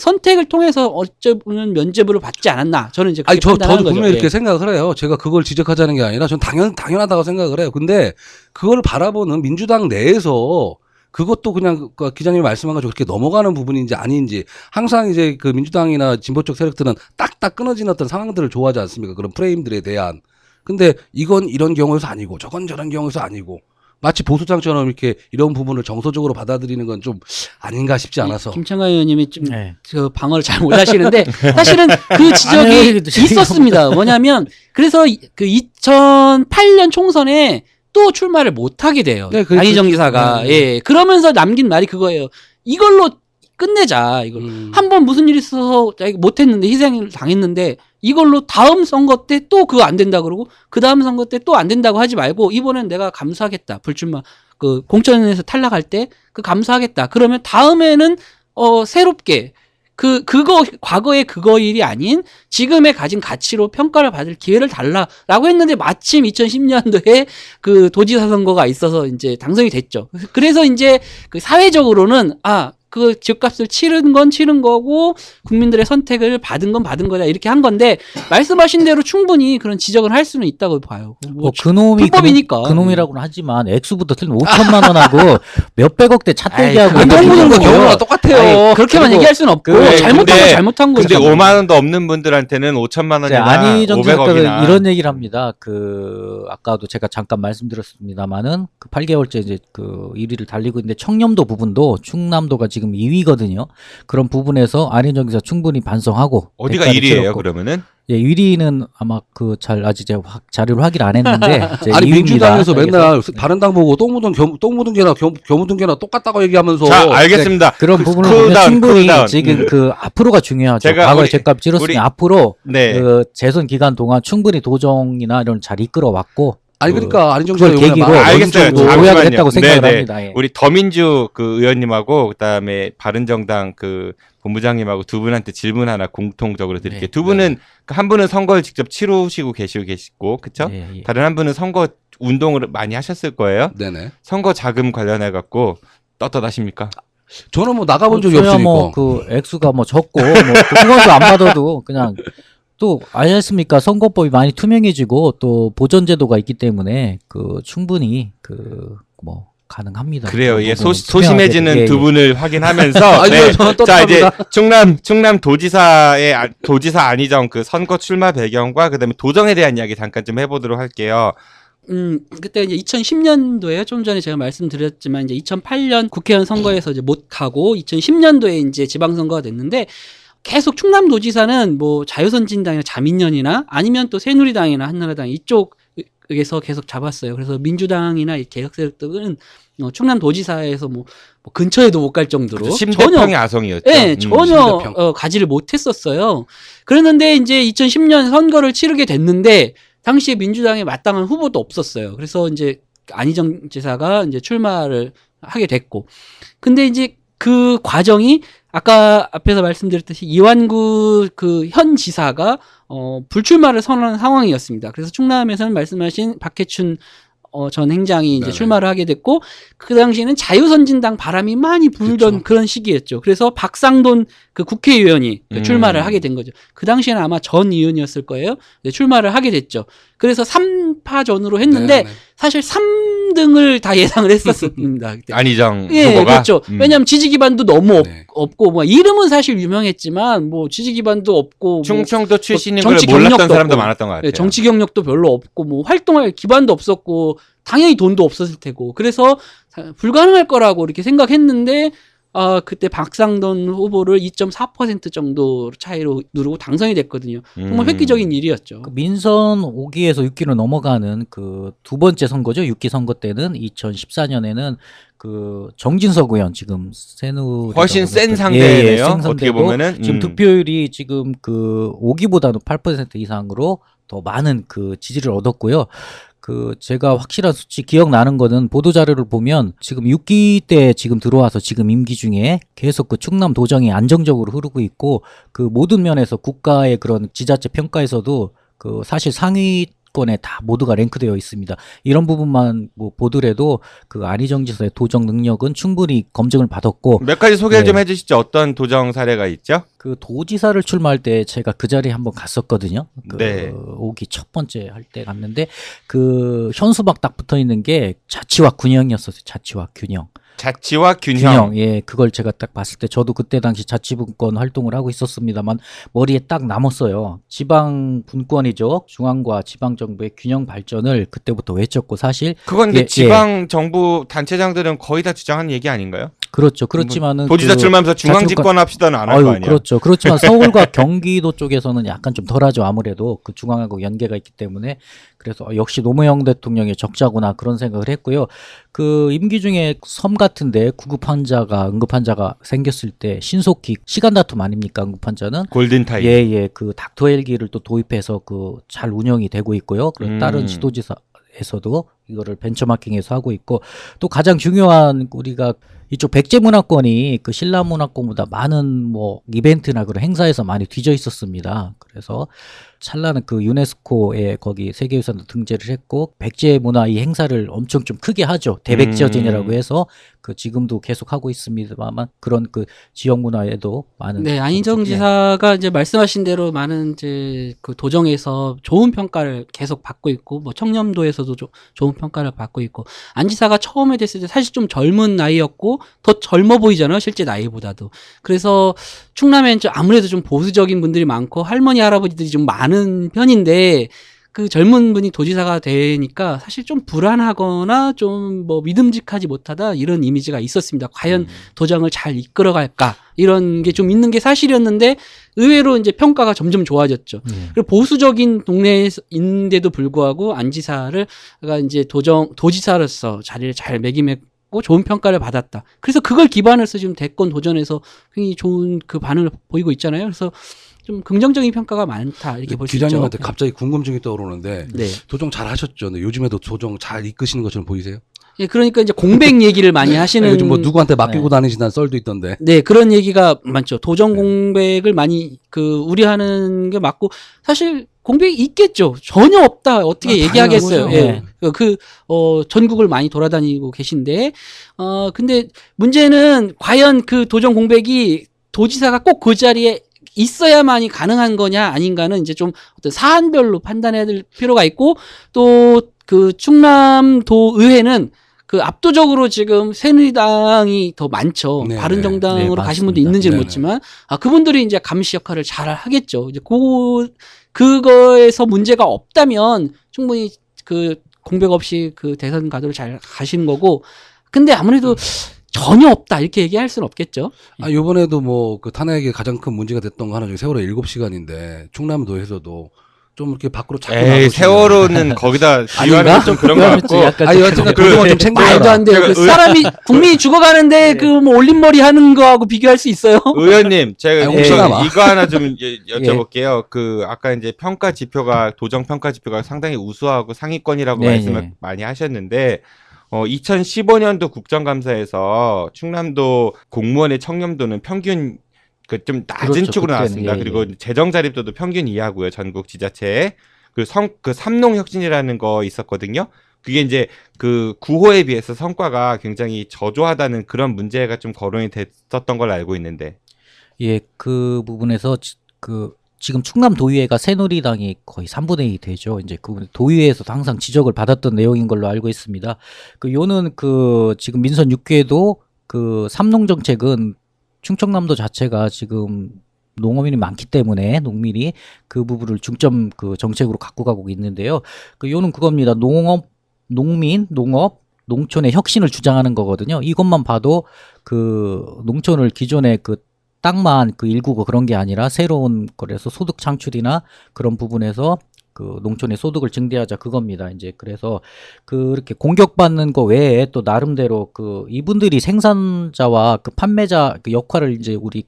선택을 통해서 어쩌면 면죄부를 받지 않았나. 저는 이제 그렇게 판단하는
저는
거죠.
분명히 이렇게
예.
생각을 해요. 제가 그걸 지적하자는 게 아니라 전 당연하다고 생각을 해요. 근데 그걸 바라보는 민주당 내에서 그것도 그냥 그 기자님이 말씀한 것처럼 그렇게 넘어가는 부분인지 아닌지 항상 이제 그 민주당이나 진보 쪽 세력들은 딱딱 끊어진 어떤 상황들을 좋아하지 않습니까? 그런 프레임들에 대한. 근데 이건 이런 경우에서 아니고 저건 저런 경우에서 아니고 마치 보수당처럼 이렇게 이런 부분을 정서적으로 받아들이는 건 좀 아닌가 싶지 않아서.
김창관 의원님이 좀
네.
그 방어를 잘 못하시는데 사실은 그 지적이
아니,
있었습니다. 뭐냐면 그래서 그 2008년 총선에 또 출마를 못하게 돼요.
네,
안희정 지사가. 예. 그러면서 남긴 말이 그거예요. 이걸로 끝내자. 이걸 한번 무슨 일이 있어서 못했는데 희생을 당했는데 이걸로 다음 선거 때 또 그거 안 된다 그러고 그 다음 선거 때 또 안 된다고 하지 말고 이번엔 내가 감수하겠다. 불출마 그 공천에서 탈락할 때 그 감수하겠다. 그러면 다음에는 새롭게 그거 과거의 그거 일이 아닌 지금의 가진 가치로 평가를 받을 기회를 달라라고 했는데 마침 2010년도에 그 도지사 선거가 있어서 이제 당선이 됐죠. 그래서 이제 그 사회적으로는 그 집값을 치른 건 치른 거고 국민들의 선택을 받은 건 받은 거다 이렇게 한 건데 말씀하신 대로 충분히 그런 지적을 할 수는 있다고 봐요.
뭐 그놈이
불법이니까.
그놈이라고는 하지만 액수부터 틀리면 5천만 원하고 몇백억대 차 떼기하고
그 정도는
경우가 똑같아요.
그렇게만 얘기할 수는 없고 잘못한 건 잘못한 거죠.
근데 5만 원도 없는 분들한테는 5천만 원이나
안희정 지사가
500억이나
이런 얘기를 합니다. 그 아까도 제가 잠깐 말씀드렸습니다만은 그 8개월째 이제 그 1위를 달리고 있는데 청렴도 부분도 충남도가 지금 2위거든요. 그런 부분에서 안희정 지사 충분히 반성하고
어디가
대가를
1위예요
치렀고.
그러면은?
예, 1위는 아마 아직 제가 자료를 확인 안 했는데 이제
아니
2위입니다.
민주당에서 맨날 다른 당 보고 똥 묻은 개나 겸 묻은 개나 똑같다고 얘기하면서
자 알겠습니다.
그런 부분을 보면
쿨다운,
충분히
쿨다운.
지금 그 앞으로가 중요하죠.
제가
과거에
우리-
죄값 치렀으니
우리-
앞으로
네.
그 재선 기간 동안 충분히 도정이나 이런 잘 이끌어 왔고
아니 그러니까 안희정
그걸
지사
계기로
알겠어요.
도약을
잠시만요.
했다고 생각을
네네.
합니다. 예.
우리 더민주 그 의원님하고 그다음에 바른정당 그 본부장님하고 두 분한테 질문 하나 공통적으로 드릴게요.
네.
두 분은 한 분은 선거를 직접 치르시고 계시고 그렇죠?
예, 예.
다른 한 분은 선거 운동을 많이 하셨을 거예요.
네네.
선거 자금 관련해 갖고 떳떳하십니까?
저는 뭐 나가본 적이
저야
없으니까.
뭐그 액수가 뭐 적고 뭐 그건도 안 받아도 그냥 또 알지 않습니까? 선거법이 많이 투명해지고 또 보전제도가 있기 때문에 그 충분히 그 뭐 가능합니다.
그래요. 예,
부분은
소심해지는
투명하게.
두 분을 확인하면서
아니,
네.
저는
자 이제
떳떳합니다.
충남 도지사 안희정 그 선거 출마 배경과 그다음에 도정에 대한 이야기 잠깐 좀 해보도록 할게요.
그때 이제 2010년도에 좀 전에 제가 말씀드렸지만 이제 2008년 국회의원 선거에서 이제 못 가고 2010년도에 이제 지방선거가 됐는데 계속 충남도지사는 뭐 자유선진당이나 자민련이나 아니면 또 새누리당이나 한나라당 이쪽에서 계속 잡았어요. 그래서 민주당이나 이 개혁 세력들은 충남도지사에서 뭐 근처에도 못 갈 정도로
심대평의 아성이었죠.
네, 전혀
심대평.
가지를 못했었어요. 그랬는데 이제 2010년 선거를 치르게 됐는데 당시에 민주당에 마땅한 후보도 없었어요. 그래서 이제 안희정 지사가 이제 출마를 하게 됐고, 근데 이제 그 과정이 아까 앞에서 말씀드렸듯이 이완구 그 현 지사가 불출마를 선언한 상황이었습니다. 그래서 충남에서는 말씀하신 박해춘 전 행장이 이제
네네.
출마를 하게 됐고, 그 당시에는 자유선진당 바람이 많이 불던
그쵸.
그런 시기였죠. 그래서 박상돈 그 국회의원이 그 출마를 하게 된 거죠. 그 당시에는 아마 전 의원이었을 거예요. 네, 출마를 하게 됐죠. 그래서 3파전으로 했는데
네네.
사실 3등을 다 예상을 했었습니다. 그때.
안희정
예,
후보가
그렇죠. 왜냐하면 지지 기반도 너무
네.
없고, 뭐 이름은 사실 유명했지만 뭐 지지 기반도 없고, 뭐
충청도 출신인 걸
정치
몰랐던
경력도
사람도
없고,
많았던 것 같아요.
예, 정치 경력도 별로 없고, 뭐 활동할 기반도 없었고, 당연히 돈도 없었을 테고, 그래서 불가능할 거라고 이렇게 생각했는데, 그때 박상돈 후보를 2.4% 정도 차이로 누르고 당선이 됐거든요. 정말 획기적인 일이었죠.
그 민선 5기에서 6기로 넘어가는 그 두 번째 선거죠. 6기 선거 때는 2014년에는 그 정진석 의원 지금 새누리
훨씬 센 상대네요.
센
어떻게
상대고
보면은
지금 득표율이 지금 그 5기보다도 8% 이상으로 더 많은 그 지지를 얻었고요. 그 제가 확실한 수치 기억나는 거는 보도 자료를 보면 지금 6기 때 지금 들어와서 지금 임기 중에 계속 그 충남 도정이 안정적으로 흐르고 있고, 그 모든 면에서 국가의 그런 지자체 평가에서도 그 사실 상위권에 다 모두가 랭크되어 있습니다. 이런 부분만 뭐 보더라도 그 안희정 지사의 도정 능력은 충분히 검증을 받았고,
몇 가지 소개를
네.
좀 해주시죠. 어떤 도정 사례가 있죠?
그 도지사를 출마할 때 제가 그 자리에 한번 갔었거든요. 그
네.
5기 첫 번째 할 때 갔는데 그 현수막 딱 붙어 있는 게 자치와 균형이었었어요. 자치와 균형.
자치와 균형.
예, 그걸 제가 딱 봤을 때 저도 그때 당시 자치분권 활동을 하고 있었습니다만 머리에 딱 남았어요. 지방 분권이죠. 중앙과 지방 정부의 균형 발전을 그때부터 외쳤고, 사실
그건 근데
예,
지방 정부 단체장들은 거의 다 주장하는 얘기 아닌가요?
그렇죠. 그렇지만은
도지사
그
출마하면서 중앙
자치분권-
집권 합시다는 안 할 거
아유,
아니야.
그렇죠. 그렇지만 서울과 경기도 쪽에서는 약간 좀 덜하죠. 아무래도 그 중앙하고 연계가 있기 때문에. 그래서 역시 노무현 대통령의 적자구나 그런 생각을 했고요. 그 임기 중에 섬 같은데 구급 환자가 응급 환자가 생겼을 때 신속히 시간 다툼 아닙니까? 응급 환자는
골든타임.
예, 그 닥터 헬기를 또 도입해서 그 잘 운영이 되고 있고요. 그리고 다른 시도지사에서도 이거를 벤처마킹해서 하고 있고, 또 가장 중요한 우리가 이쪽 백제문화권이 그 신라문화권보다 많은 뭐 이벤트나 그런 행사에서 많이 뒤져 있었습니다. 그래서 찰나는 그 유네스코에 거기 세계유산도 등재를 했고, 백제 문화 이 행사를 엄청 좀 크게 하죠. 대백제전이라고 해서 그 지금도 계속 하고 있습니다만, 그런 그 지역 문화에도 많은.
네, 안희정 지사가 이제 말씀하신 대로 많은 이제 그 도정에서 좋은 평가를 계속 받고 있고, 뭐 청렴도에서도 좋은 평가를 받고 있고, 안 지사가 처음에 됐을 때 사실 좀 젊은 나이였고 더 젊어 보이잖아요, 실제 나이보다도. 그래서 충남엔 좀 아무래도 좀 보수적인 분들이 많고 할머니 할아버지들이 좀 많은 편인데, 그 젊은 분이 도지사가 되니까 사실 좀 불안하거나 좀 뭐 믿음직하지 못하다 이런 이미지가 있었습니다. 과연 도정을 잘 이끌어갈까 이런 게 좀 있는 게 사실이었는데, 의외로 이제 평가가 점점 좋아졌죠. 그리고 보수적인 동네인데도 불구하고 안 지사를 이제 도지사로서 자리를 잘 매김했고 좋은 평가를 받았다. 그래서 그걸 기반으로 해서 지금 대권 도전에서 굉장히 좋은 그 반응을 보이고 있잖아요. 그래서 좀 긍정적인 평가가 많다 이렇게 볼 수 있죠.
기자님한테 갑자기 궁금증이 떠오르는데,
네.
도정 잘 하셨죠? 근데 요즘에도 도정 잘 이끄시는 것처럼 보이세요?
예, 그러니까 이제 공백 얘기를 많이 하시는.
요즘 뭐 누구한테 맡기고 다니시는 썰도 있던데.
네, 그런 얘기가 많죠. 도정 공백을 많이 그 우려하는 게 맞고, 사실 공백이 있겠죠. 전혀 없다 어떻게 얘기하겠어요.
당연한
예. 전국을 많이 돌아다니고 계신데, 근데 문제는 과연 그 도정 공백이 도지사가 꼭 그 자리에 있어야만이 가능한 거냐 아닌가는 이제 좀 어떤 사안별로 판단해야 될 필요가 있고, 또 그 충남도 의회는 그 압도적으로 지금 새누리당이 더 많죠.
네,
바른정당으로
네,
가신 분도
맞습니다.
있는지는
네네.
모르지만, 그분들이 이제 감시 역할을 잘 하겠죠. 이제 그거에서 문제가 없다면 충분히 그 공백 없이 그 대선 가도를 잘 가시는 거고, 근데 아무래도 전혀 없다 이렇게 얘기할 수는 없겠죠.
요번에도 뭐 그 탄핵의 가장 큰 문제가 됐던 거 하나 중에 세월호 7시간인데 충남도에서도 좀 이렇게 밖으로 자꾸
에이,
나오시네요.
세월호는 거기다 비유하는
아닌가?
건 좀 그런 것 같고.
약간
아니 여튼 그동안 좀 챙겨라.
말도 안 돼요. 그 사람이 국민이 죽어가는데 그 뭐 올림머리 하는 거하고 비교할 수 있어요?
의원님, 제가
아니, 혹시나 봐.
이거 하나 좀 여쭤볼게요. 그 아까 이제 평가 지표가 도정 평가 지표가 상당히 우수하고 상위권이라고
네,
말씀을
네.
많이 하셨는데 2015년도 국정감사에서 충남도 공무원의 청렴도는 평균 그 좀 낮은
그렇죠,
축으로
그때는,
나왔습니다.
예,
그리고
예.
재정 자립도도 평균 이하고요. 전국 지자체에. 그 삼농 혁신이라는 거 있었거든요. 그게 이제 그 구호에 비해서 성과가 굉장히 저조하다는 그런 문제가 좀 거론이 됐었던 걸로 알고 있는데.
예, 그 부분에서 지금 충남 도의회가 새누리당이 거의 3분의 2 되죠. 이제 그 도의회에서도 항상 지적을 받았던 내용인 걸로 알고 있습니다. 요는 지금 민선 6기에도 삼농 정책은 충청남도 자체가 지금 농어민이 많기 때문에 농민이 그 부분을 중점 정책으로 갖고 가고 있는데요. 요는 그겁니다. 농업, 농촌의 혁신을 주장하는 거거든요. 이것만 봐도 농촌을 기존의 땅만 199 그런 게 아니라 새로운 거래서 소득 창출이나 그런 부분에서 농촌의 소득을 증대하자 그겁니다. 이제 그래서 그렇게 공격받는 거 외에 또 나름대로 이분들이 생산자와 판매자 역할을 이제 우리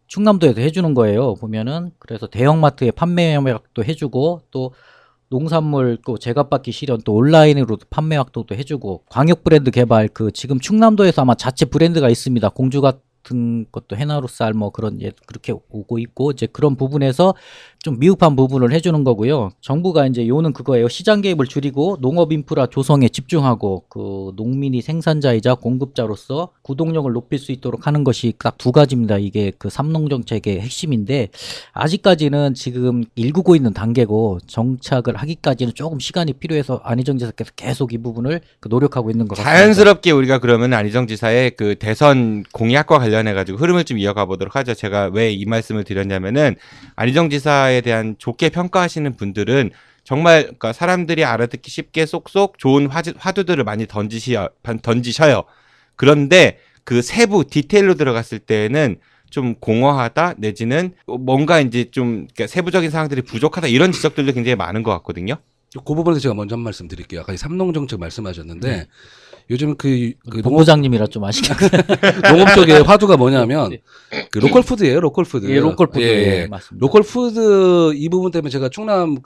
충남도에서 해주는 거예요. 보면은 그래서 대형마트에 판매 협약도 해주고 또 농산물 제값받기 실현 또 온라인으로도 판매 확도도 해주고 광역 브랜드 개발 지금 충남도에서 아마 자체 브랜드가 있습니다. 공주 같은 것도 해나루쌀 뭐 그런 그렇게 오고 있고 이제 그런 부분에서 좀 미흡한 부분을 해주는 거고요. 정부가 이제 요는 그거예요. 시장 개입을 줄이고 농업 인프라 조성에 집중하고 농민이 생산자이자 공급자로서 구동력을 높일 수 있도록 하는 것이 딱 두 가지입니다. 이게 삼농 정책의 핵심인데 아직까지는 지금 일구고 있는 단계고 정착을 하기까지는 조금 시간이 필요해서 안희정 지사께서 계속 이 부분을 노력하고 있는 것 같습니다.
자연스럽게 우리가 그러면 안희정 지사의 대선 공약과 관련해 가지고 흐름을 좀 이어가 보도록 하죠. 제가 왜 이 말씀을 드렸냐면은 안희정 지사에 대한 좋게 평가하시는 분들은 정말 그러니까 사람들이 알아듣기 쉽게 쏙쏙 좋은 화두들을 많이 던지셔요. 그런데 세부 디테일로 들어갔을 때는 좀 공허하다 내지는 뭔가 이제 좀 그러니까 세부적인 사항들이 부족하다 이런 지적들도 굉장히 많은 것 같거든요.
그 부분에서 제가 먼저 한 말씀 드릴게요. 아까 삼농 정책 말씀하셨는데 요즘
본부장님이라 좀 아시겠어요.
농업 쪽의 화두가 뭐냐면 로컬푸드예요. 로컬푸드.
예, 로컬푸드.
예,
맞습니다.
로컬푸드 이 부분 때문에 제가 충남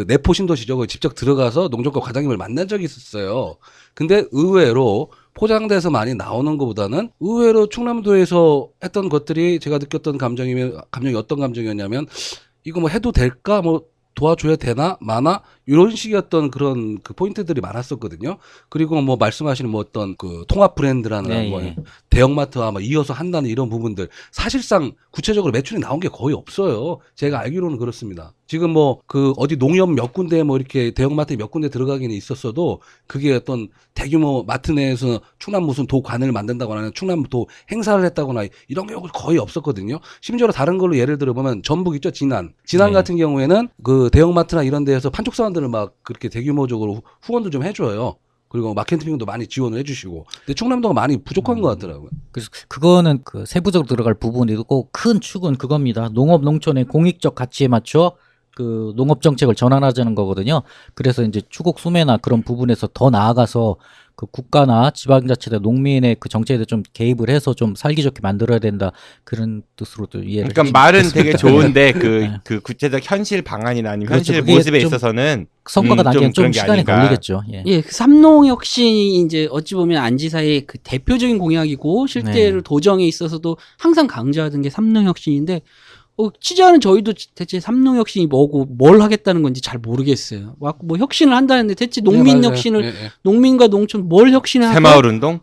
내포 신도시죠. 직접 들어가서 농정과 과장님을 만난 적이 있었어요. 근데 의외로 포장돼서 많이 나오는 것보다는 의외로 충남도에서 했던 것들이 제가 느꼈던 감정이 어떤 감정이었냐면 이거 뭐 해도 될까 뭐 도와줘야 되나 마나 이런 식이었던 그런 포인트들이 많았었거든요. 그리고 뭐 말씀하시는 뭐 어떤 통합 브랜드라는
네,
뭐
예.
대형마트와 뭐 이어서 한다는 이런 부분들 사실상 구체적으로 매출이 나온 게 거의 없어요. 제가 알기로는 그렇습니다. 지금 뭐 어디 농협 몇 군데 뭐 이렇게 대형마트 몇 군데 들어가기는 있었어도 그게 어떤 대규모 마트 내에서 충남 무슨 도관을 만든다거나 충남도 행사를 했다거나 이런 경우가 거의 없었거든요. 심지어 다른 걸로 예를 들어보면 전북 있죠. 진안
네.
같은 경우에는 대형마트나 이런 데에서 판촉 사원들을 막 그렇게 대규모적으로 후원도 좀 해줘요. 그리고 마케팅도 많이 지원을 해주시고. 근데 충남도가 많이 부족한 것 같더라고요.
그래서 그거는 세부적으로 들어갈 부분이고 큰 축은 그겁니다. 농업 농촌의 공익적 가치에 맞춰 농업 정책을 전환하자는 거거든요. 그래서 이제 추곡 수매나 그런 부분에서 더 나아가서 국가나 지방자치나 농민의 정책에 좀 개입을 해서 좀 살기 좋게 만들어야 된다 그런 뜻으로도 이해를.
그러니까 말은 되게 좋은데 그 구체적 현실 방안이나 아니면
그렇죠.
현실
그게
모습에
좀
있어서는
성과가 나기엔 좀
그런 게
시간이
아닌가.
걸리겠죠. 예.
예, 삼농 혁신이 이제 어찌 보면 안 지사의 대표적인 공약이고 실제로
네.
도정에 있어서도 항상 강조하던 게 삼농 혁신인데 취재하는 저희도 대체 삼농 혁신이 뭐고 뭘 하겠다는 건지 잘 모르겠어요. 뭐 혁신을 한다는데 대체 농민
네,
혁신을
네, 네.
농민과 농촌 뭘 혁신을 할까?
새마을 운동?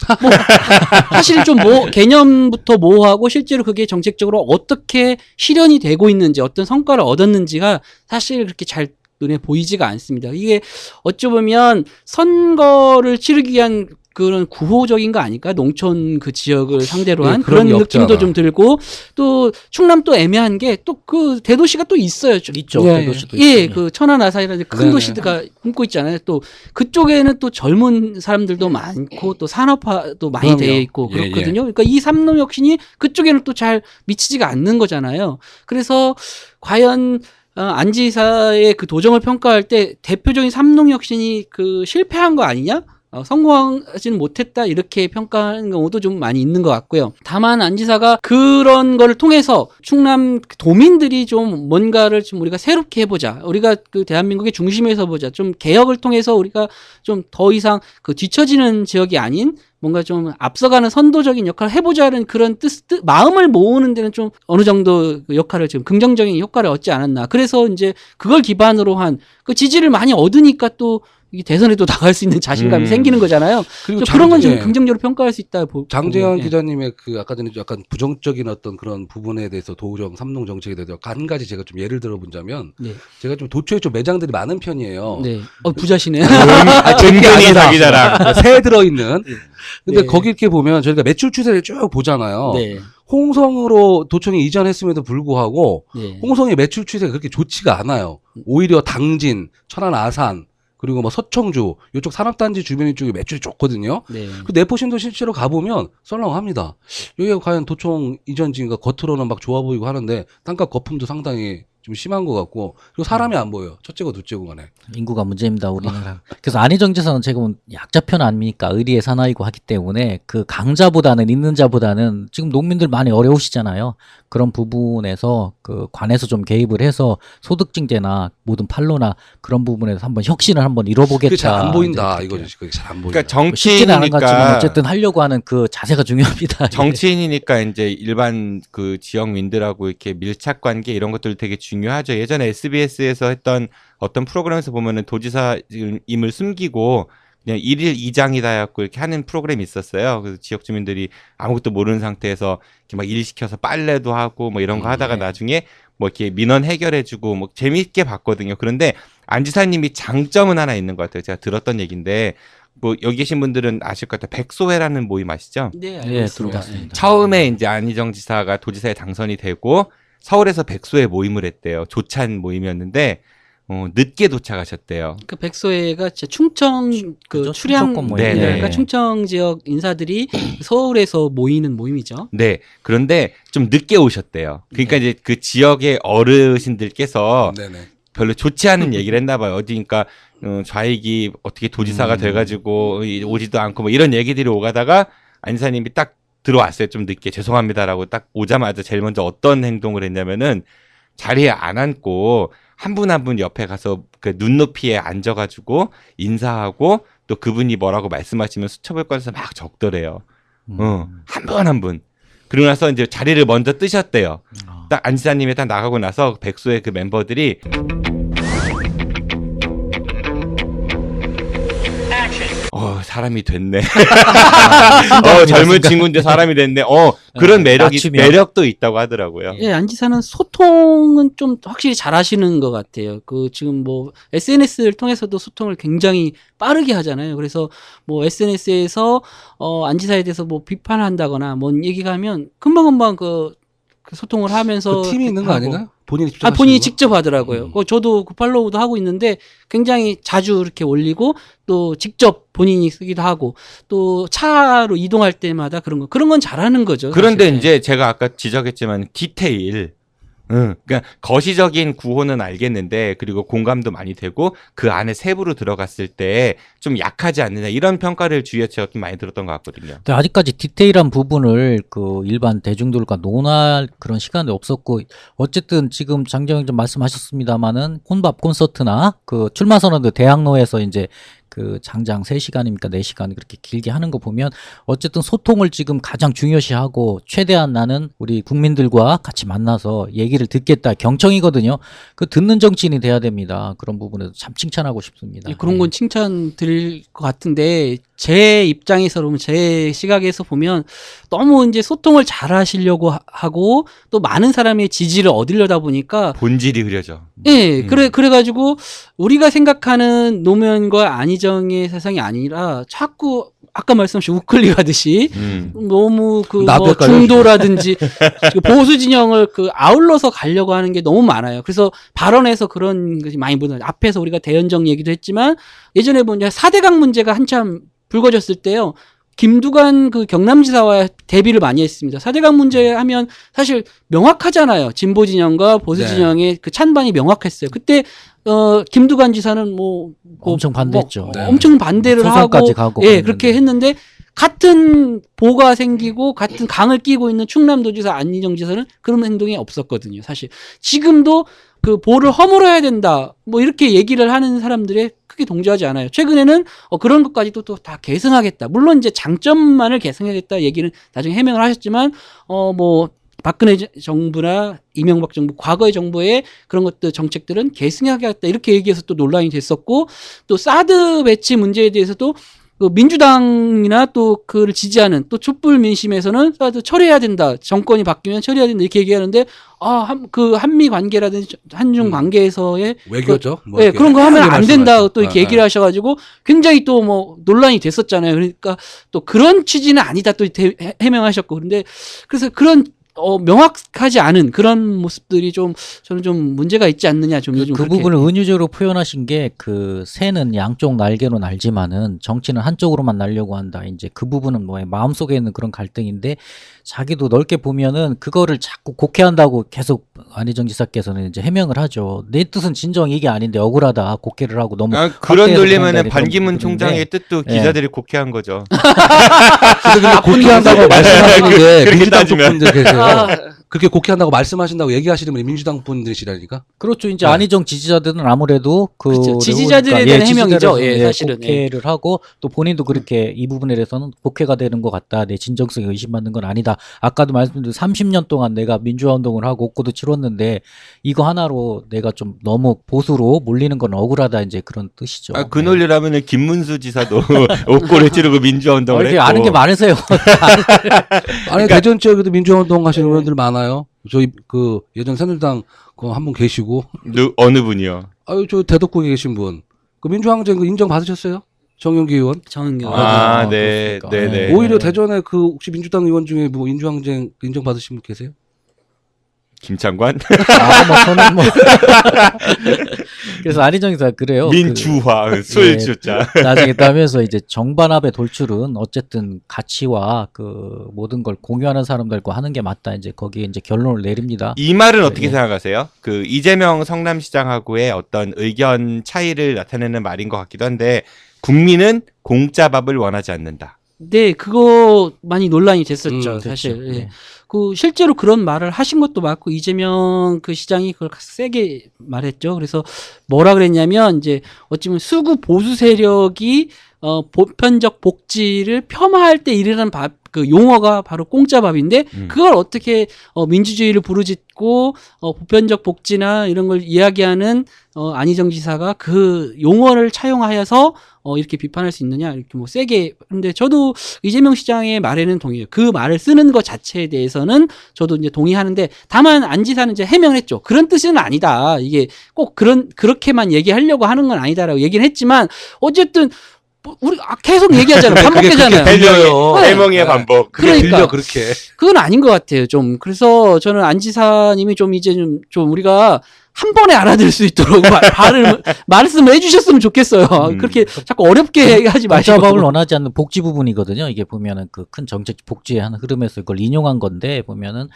사실 좀 개념부터 모호하고 실제로 그게 정책적으로 어떻게 실현이 되고 있는지 어떤 성과를 얻었는지가 사실 그렇게 잘 눈에 보이지가 않습니다. 이게 어찌 보면 선거를 치르기 위한 그런 구호적인 거 아닐까? 농촌 지역을 상대로 한 그런 느낌도 좀 들고 또 충남 또 애매한 게 또 대도시가 또 있어요.
있죠.
예,
대도시도
예,
있죠.
천안 아산이라든지 큰
네네.
도시가 품고 있잖아요. 또 그쪽에는 또 젊은 사람들도 많고 또 산업화도 많이
그럼요.
되어 있고
예,
그렇거든요. 그러니까 이 삼농 혁신이 그쪽에는 또 잘 미치지가 않는 거잖아요. 그래서 과연 안 지사의 그 도정을 평가할 때 대표적인 삼농혁신이 그 실패한 거 아니냐? 성공하지는 못했다 이렇게 평가하는 경우도 좀 많이 있는 것 같고요. 다만 안 지사가 그런 거를 통해서 충남 도민들이 좀 뭔가를 좀 우리가 새롭게 해보자. 우리가 그 대한민국의 중심에서 보자. 좀 개혁을 통해서 우리가 좀 더 이상 그 뒤처지는 지역이 아닌 뭔가 좀 앞서가는 선도적인 역할을 해보자는 그런 마음을 모으는 데는 좀 어느 정도 그 역할을 지금 긍정적인 효과를 얻지 않았나. 그래서 이제 그걸 기반으로 한 그 지지를 많이 얻으니까 또 이 대선에도 나갈 수 있는 자신감이 생기는 거잖아요. 그리고 그런 건 좀 긍정적으로 평가할 수 있다.
장재현 기자님의 그 아까 전에 약간 부정적인 어떤 그런 부분에 대해서 도정 삼농 정책에 대해서 한 가지 제가 좀 예를 들어보자면 제가 좀 도초에 좀 매장들이 많은 편이에요.
네. 부자시네.
은근히 자기 자랑. 새 들어있는. 근데 거기 이렇게 보면 저희가 매출 추세를 쭉 보잖아요. 홍성으로 도청이 이전했음에도 불구하고 홍성의 매출 추세가 그렇게 좋지가 않아요. 오히려 당진, 천안 아산 그리고 뭐 서청주 이쪽 산업단지 주변 쪽에 매출이 좋거든요. 그 내포신도 실제로 가보면 썰렁합니다. 여기가 과연 도청 이전지인가 겉으로는 막 좋아 보이고 하는데 땅값 거품도 상당히 좀 심한 것 같고 그리고 사람이 안 보여요. 첫째고 둘째고 간에.
인구가 문제입니다. 우리나라. 그래서 안희정 지사는 지금 약자편 아닙니까? 의리의 사나이고 하기 때문에 그 강자보다는 있는 자보다는 지금 농민들 많이 어려우시잖아요. 그런 부분에서 그 관에서 좀 개입을 해서 소득증대나 모든 판로나 그런 부분에서 한번 혁신을 한번 이뤄보겠다.
그게 잘 안 보인다. 이거지. 그게 잘 안 보인다.
그러니까 정치인이니까
않은 것 같지만 어쨌든 하려고 하는 그 자세가 중요합니다.
정치인이니까 이제 일반 그 지역민들하고 이렇게 밀착 관계 이런 것들 되게 중요하죠. 예전에 SBS에서 했던 어떤 프로그램에서 보면은 도지사임을 숨기고 그냥 일일 이장이다 해갖고 이렇게 하는 프로그램이 있었어요. 그래서 지역 주민들이 아무것도 모르는 상태에서 이렇게 막 일 시켜서 빨래도 하고 뭐 이런 거 하다가 나중에 뭐 이렇게 민원 해결해주고 뭐 재미있게 봤거든요. 그런데 안 지사님이 장점은 하나 있는 것 같아요. 제가 들었던 얘기인데 뭐 여기 계신 분들은 아실 것 같아요. 백소회라는 모임 아시죠?
네, 알겠습니다.
처음에 이제 안희정 지사가 도지사에 당선이 되고 서울에서 백소회 모임을 했대요. 조찬 모임이었는데 늦게 도착하셨대요.
그 백소회가 진짜 충청 그 출향 그러니까 충청 지역 인사들이 서울에서 모이는 모임이죠.
네. 그런데 좀 늦게 오셨대요. 그러니까 이제 그 지역의 어르신들께서 별로 좋지 않은 얘기를 했나 봐요. 어디니까 좌익이 어떻게 도지사가 돼가지고 오지도 않고 뭐 이런 얘기들이 오가다가 안 지사님이 딱 들어왔어요. 좀 늦게 죄송합니다라고 딱 오자마자 제일 먼저 어떤 행동을 했냐면은 자리에 안 앉고 한 분 한 분 옆에 가서 그 눈높이에 앉아가지고 인사하고 또 그분이 뭐라고 말씀하시면 수첩을 꺼내서 막 적더래요. 한 분 한 분. 그러고 나서 이제 자리를 먼저 뜨셨대요. 딱 안 지사님이 딱 나가고 나서 백소의 그 멤버들이 사람이 됐네. 젊은 친구인데 사람이 됐네. 그런 매력도 있다고 하더라고요.
예, 안 지사는 소통은 좀 확실히 잘하시는 것 같아요. 그 지금 뭐 SNS를 통해서도 소통을 굉장히 빠르게 하잖아요. 그래서 뭐 SNS에서 안 지사에 대해서 뭐 비판한다거나 뭔 얘기가 하면 금방금방 그 소통을 하면서
그 팀이 있는 거 아닌가요?
본인이 직접 하더라고요. 저도 그 팔로우도 하고 있는데 굉장히 자주 이렇게 올리고 또 직접 본인이 쓰기도 하고 또 차로 이동할 때마다 그런 건 잘하는 거죠.
그런데 사실. 이제 제가 아까 지적했지만 디테일. 그러니까 거시적인 구호는 알겠는데 그리고 공감도 많이 되고 그 안에 세부로 들어갔을 때 좀 약하지 않느냐 이런 평가를 주위에 제가 좀 많이 들었던 것 같거든요.
네, 아직까지 디테일한 부분을 그 일반 대중들과 논할 그런 시간이 없었고 어쨌든 지금 장정영 좀 말씀하셨습니다마는 혼밥 콘서트나 그 출마 선언도 대학로에서 이제 그 장장 3시간입니까 4시간 그렇게 길게 하는 거 보면 어쨌든 소통을 지금 가장 중요시하고 최대한 나는 우리 국민들과 같이 만나서 얘기를 듣겠다 경청이거든요. 그 듣는 정치인이 돼야 됩니다. 그런 부분에서 참 칭찬하고 싶습니다.
그런 건 칭찬 드릴 것 같은데 제 입장에서 그러면 제 시각에서 보면 너무 이제 소통을 잘 하시려고 하고 또 많은 사람의 지지를 얻으려다 보니까
본질이 흐려져.
예, 그래가지고 우리가 생각하는 노무현과 안희정의 세상이 아니라 자꾸 아까 말씀하신 우클릭 하듯이 너무 그 뭐 중도라든지 보수 진영을 그 아울러서 가려고 하는 게 너무 많아요. 그래서 발언에서 그런 것이 많이 보는 앞에서 우리가 대연정 얘기도 했지만 예전에 보면 4대강 문제가 한참 불거졌을 때요. 김두관 그 경남지사와 대비를 많이 했습니다. 4대강 문제 하면 사실 명확하잖아요. 진보 진영과 보수 진영의 그 찬반이 명확했어요. 그때 김두관 지사는
엄청 반대했죠.
엄청 반대를
소송까지
하고
가고
예, 그렇게 했는데 같은 보가 생기고 같은 강을 끼고 있는 충남도지사 안희정 지사는 그런 행동이 없었거든요. 사실 지금도 그 보를 허물어야 된다 뭐 이렇게 얘기를 하는 사람들에 크게 동조하지 않아요. 최근에는 그런 것까지도 또 다 개선하겠다. 물론 이제 장점만을 개선하겠다 얘기는 나중에 해명을 하셨지만 뭐 박근혜 정부나 이명박 정부 과거의 정부의 그런 것들 정책들은 개선하겠다 이렇게 얘기해서 또 논란이 됐었고 또 사드 배치 문제에 대해서도 그 민주당이나 또 그를 지지하는 또 촛불 민심에서는 사드 처리해야 된다. 정권이 바뀌면 처리해야 된다. 이렇게 얘기하는데 그 한미 관계라든지 한중 관계에서의
외교죠.
네, 그런 거 하면 안 된다. 또 이렇게 얘기를 하셔가지고 굉장히 또 뭐 논란이 됐었잖아요. 그러니까 또 그런 취지는 아니다. 또 해명하셨고. 그런데 그래서 그런 명확하지 않은 그런 모습들이 좀 저는 좀 문제가 있지 않느냐 좀 요즘
그 부분을 은유적으로 표현하신 게 그 새는 양쪽 날개로 날지만은 정치는 한쪽으로만 날려고 한다. 이제 그 부분은 뭐 마음속에 있는 그런 갈등인데 자기도 넓게 보면은 그거를 자꾸 곡해한다고 계속 안희정 지사께서는 이제 해명을 하죠. 내 뜻은 진정 이게 아닌데 억울하다 곡해를 하고 너무
그런 논리면은 반기문 총장의 뜻도 기자들이 곡해한 거죠.
곡해한다고 말씀하시는 게
그렇게
민주당 쪽
따지면.
분들 계세요. 그렇게 곡해한다고 말씀하신다고 얘기하시는 분이 민주당 분들이시라니까.
그렇죠. 이제 안희정 지지자들은 아무래도
그렇죠. 지지자들에 대한 해명이죠. 사실은
곡해를 하고 또 본인도 그렇게 이 부분에 대해서는 곡해가 되는 것 같다. 내 진정성이 의심받는 건 아니다. 아까도 말씀드린 30년 동안 내가 민주화 운동을 하고 옥고도 치렀는데 이거 하나로 내가 좀 너무 보수로 몰리는 건 억울하다. 이제 그런 뜻이죠.
그 논리라면은 김문수 지사도 옥고를 치르고 민주화 운동을 했고.
아는 게 많으세요.
아니 대전 지역에도 민주화 운동 하시는 분들 많아요. 저희 그 예전 새누리당 그 한 분 계시고.
어느 분이요?
아유 저 대덕구에 계신 분. 그 민주항쟁 그 인정 받으셨어요? 정영기 의원?
정영기
의원. 네, 네.
오히려 대전에 그 혹시 민주당 의원 중에 뭐 민주항쟁 인정 받으신 분 계세요?
김창관?
저는 뭐. 그래서 안희정 지사 그래요.
민주화, 술주자.
나중에 따면서 이제 정반합의 돌출은 어쨌든 가치와 그 모든 걸 공유하는 사람들과 하는 게 맞다. 이제 거기에 이제 결론을 내립니다.
이 말은 어떻게 생각하세요? 그 이재명 성남시장하고의 어떤 의견 차이를 나타내는 말인 것 같기도 한데 국민은 공짜 밥을 원하지 않는다.
네, 그거 많이 논란이 됐었죠, 사실. 예. 그 실제로 그런 말을 하신 것도 맞고 이재명 그 시장이 그걸 세게 말했죠. 그래서 뭐라 그랬냐면 이제 어찌 보면 수구 보수 세력이 보편적 복지를 폄하할 때 이르는 그 용어가 바로 공짜밥인데 그걸 어떻게 민주주의를 부르짖고 보편적 복지나 이런 걸 이야기하는 안희정 지사가 그 용어를 차용하여서 이렇게 비판할 수 있느냐 이렇게 뭐 세게. 근데 저도 이재명 시장의 말에는 동의해요. 그 말을 쓰는 것 자체에 대해서는 저도 이제 동의하는데 다만 안 지사는 이제 해명을 했죠. 그런 뜻은 아니다. 이게 꼭 그렇게만 얘기하려고 하는 건 아니다라고 얘기를 했지만 어쨌든 우리 계속 얘기하잖아요. 반복되잖아요.
해명의 반복.
그러니까
그렇게.
그건 아닌 것 같아요. 좀 그래서 저는 안 지사님이 좀 이제 좀 우리가 한 번에 알아들을 수 있도록 말씀을 해주셨으면 좋겠어요. 그렇게 자꾸 어렵게 하지 마시고.
공짜밥을 원하지 않는 복지 부분이거든요. 이게 보면은 그 큰 정책 복지의 한 흐름에서 이걸 인용한 건데 보면은.